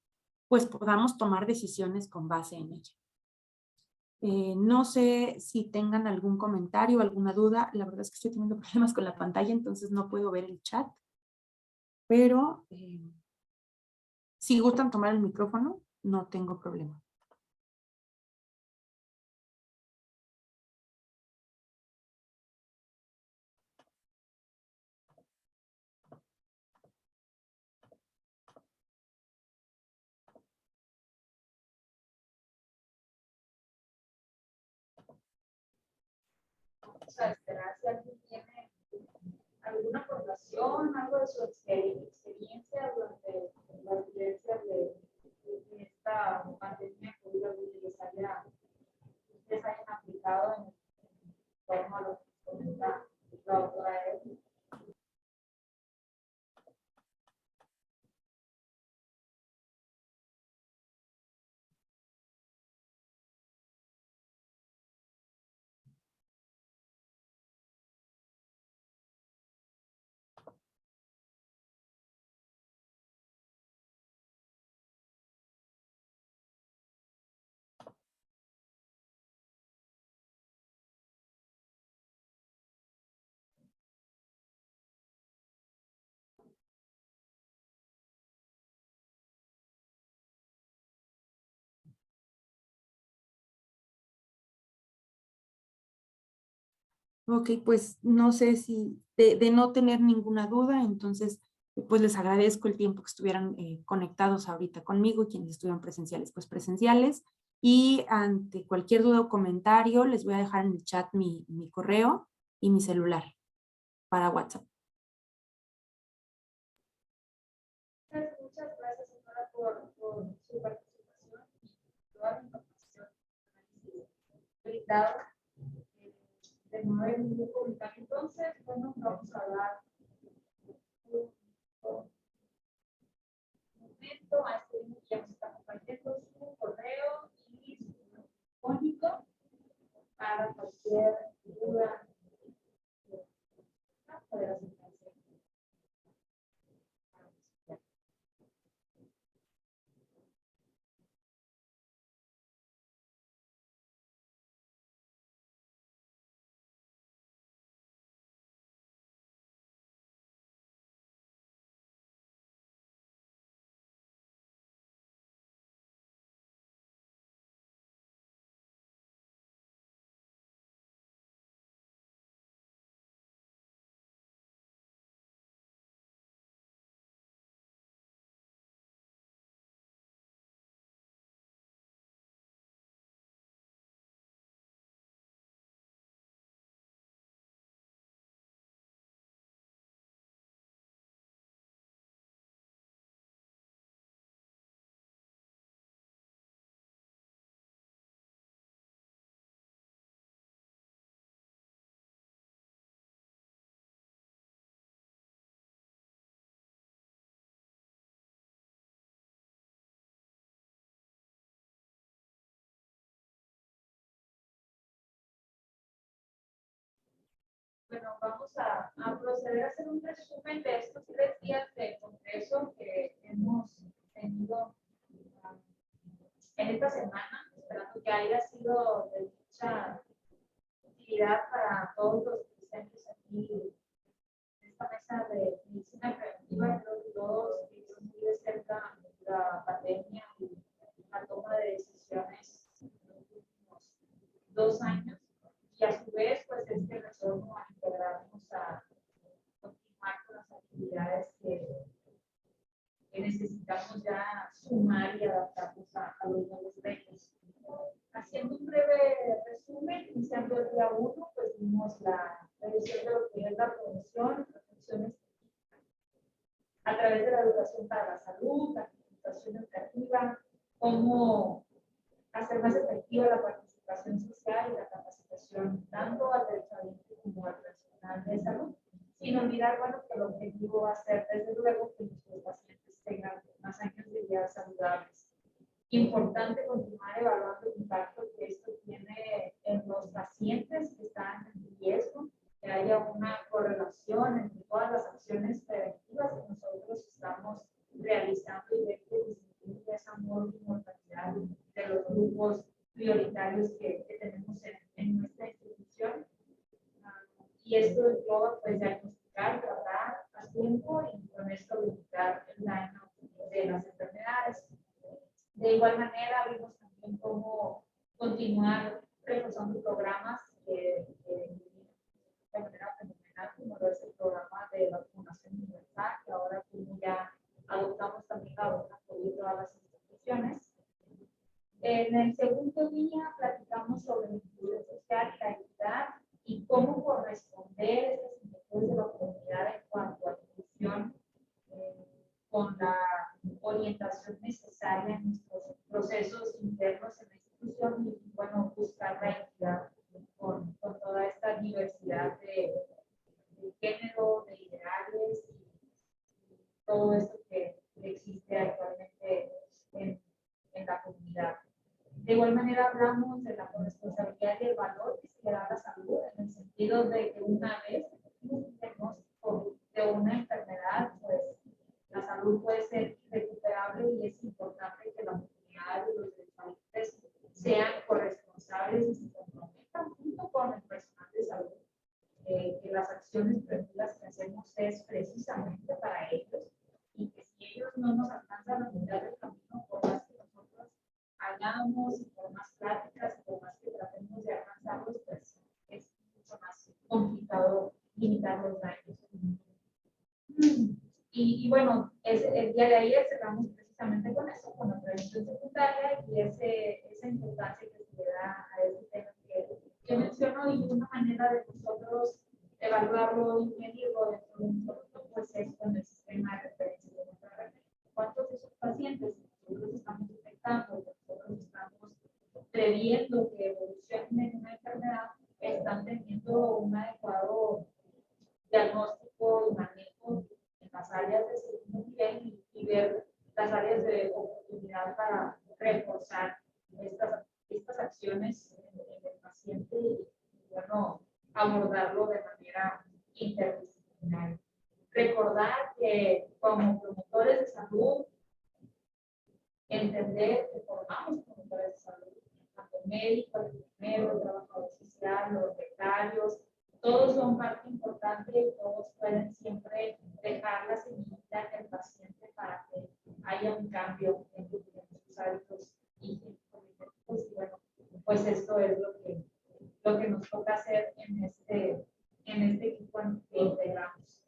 pues podamos tomar decisiones con base en ella. No sé si tengan algún comentario o alguna duda. La verdad es que estoy teniendo problemas con la pantalla, entonces no puedo ver el chat. Pero si gustan tomar el micrófono, no tengo problema. Vamos a esperar si alguien tiene alguna aportación, algo de su experiencia durante las vivencias de esta pandemia que ustedes hayan aplicado en torno a lo que comenta la doctora Eva. Ok, pues no sé si de no tener ninguna duda, entonces pues les agradezco el tiempo que estuvieran conectados ahorita conmigo y quienes estuvieron presenciales, pues presenciales. Y ante cualquier duda o comentario, les voy a dejar en el chat mi correo y mi celular para WhatsApp. Muchas gracias, señora, por su participación y toda la información brindada. De nuevo, en un comentario. Entonces, bueno, vamos a dar un momento a este niño que nos está compartiendo su correo y su número telefónico para cualquier duda poder acercarse. Bueno, vamos a proceder a hacer un resumen de estos 3 días de congreso que hemos tenido en esta semana, esperando que haya sido de mucha utilidad para todos los presentes aquí en esta mesa de medicina preventiva. Creo que todos vivimos muy de cerca la pandemia y la toma de decisiones en los últimos 2 años, y a su vez, pues este retorno a integrarnos a continuar con las actividades que necesitamos ya sumar y adaptarnos a los nuevos retos. Haciendo un breve resumen, iniciando el día 1, pues vimos la revisión de lo que es la prevención, la atención a través de la educación para la salud, la capacitación educativa, cómo hacer más efectiva la participación social y la capacitación tanto al derechohabiente como al personal de salud, sin olvidar, bueno, que el objetivo va a ser, desde luego, que nuestros pacientes tengan más años de vida saludables. Importante continuar evaluando el impacto que esto tiene en los pacientes que están en riesgo, que haya una correlación entre todas las acciones preventivas que nosotros estamos realizando y ver que disminuye esa mortalidad de los grupos prioritarios que tenemos en nuestra institución. Y esto engloba, pues, diagnosticar, tratar a tiempo y con esto limitar el daño de las enfermedades. De igual manera, vimos también cómo continuar reforzando programas de manera fenomenal, como lo es el programa de vacunación universal, que ahora como ya adoptamos también la vacuna por todas las instituciones. En el segundo día platicamos sobre la inclusión social y la equidad y cómo corresponder a estas inquietudes de la comunidad en cuanto a inclusión con la orientación necesaria en nuestros procesos internos en la institución y, bueno, buscar la equidad con toda esta diversidad de género, de ideales y todo esto que existe actualmente en la comunidad. De igual manera hablamos de la corresponsabilidad y el valor que se le da a la salud, en el sentido de que una vez un diagnóstico de una enfermedad, pues la salud puede ser irrecuperable y es importante que la comunidad y los pacientes sean corresponsables y se comprometan junto con el personal de salud, que las acciones preventivas que hacemos es precisamente para ellos y que si ellos no nos alcanzan a mitad del camino, por más que nosotros hagamos y por más pláticas y por más que tratemos de alcanzarlos, pues es mucho más complicado limitar los daños. Y bueno, el día de ayer cerramos precisamente con eso, con la prevención secundaria y esa importancia que se le da a este tema que menciono, y una manera de nosotros evaluarlo y medirlo dentro de un producto, pues es con el sistema de referencia de nuestra red. ¿Cuántos de esos pacientes nosotros estamos detectando, nosotros estamos previendo que evolucionen en una enfermedad, están teniendo un adecuado diagnóstico y manejo en las áreas de segundo nivel y ver las áreas de oportunidad para reforzar estas acciones en el paciente y, bueno, abordarlo de manera interdisciplinaria. Recordar que como promotores de salud, entender que formamos promotores de salud, tanto médicos, enfermeros, trabajadores sociales, los becarios, todos son parte importante y todos pueden siempre dejar la semillita en el paciente para que haya un cambio en sus hábitos higiénicos. Y bueno, pues esto es lo que nos toca hacer en este equipo que integramos.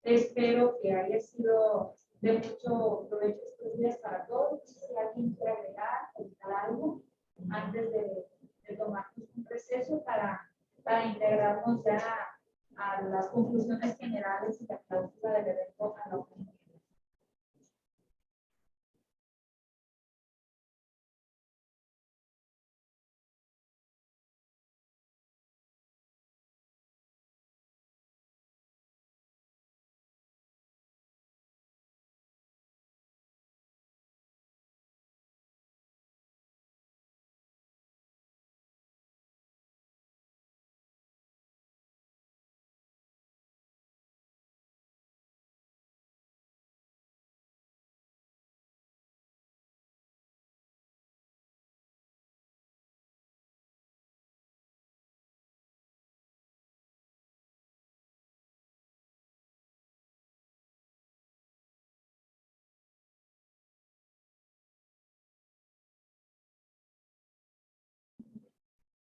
Espero que haya sido de mucho provecho estos días para todos. Si alguien quiere agregar, comentar algo antes de tomarnos un receso para integrarnos ya a las conclusiones generales y la cláusula del evento a la opinión.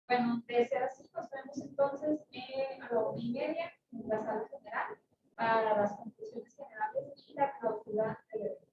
Bueno, de ser así, nos vemos entonces a la 1:30 en la sala general para las conclusiones generales y la clausura del evento.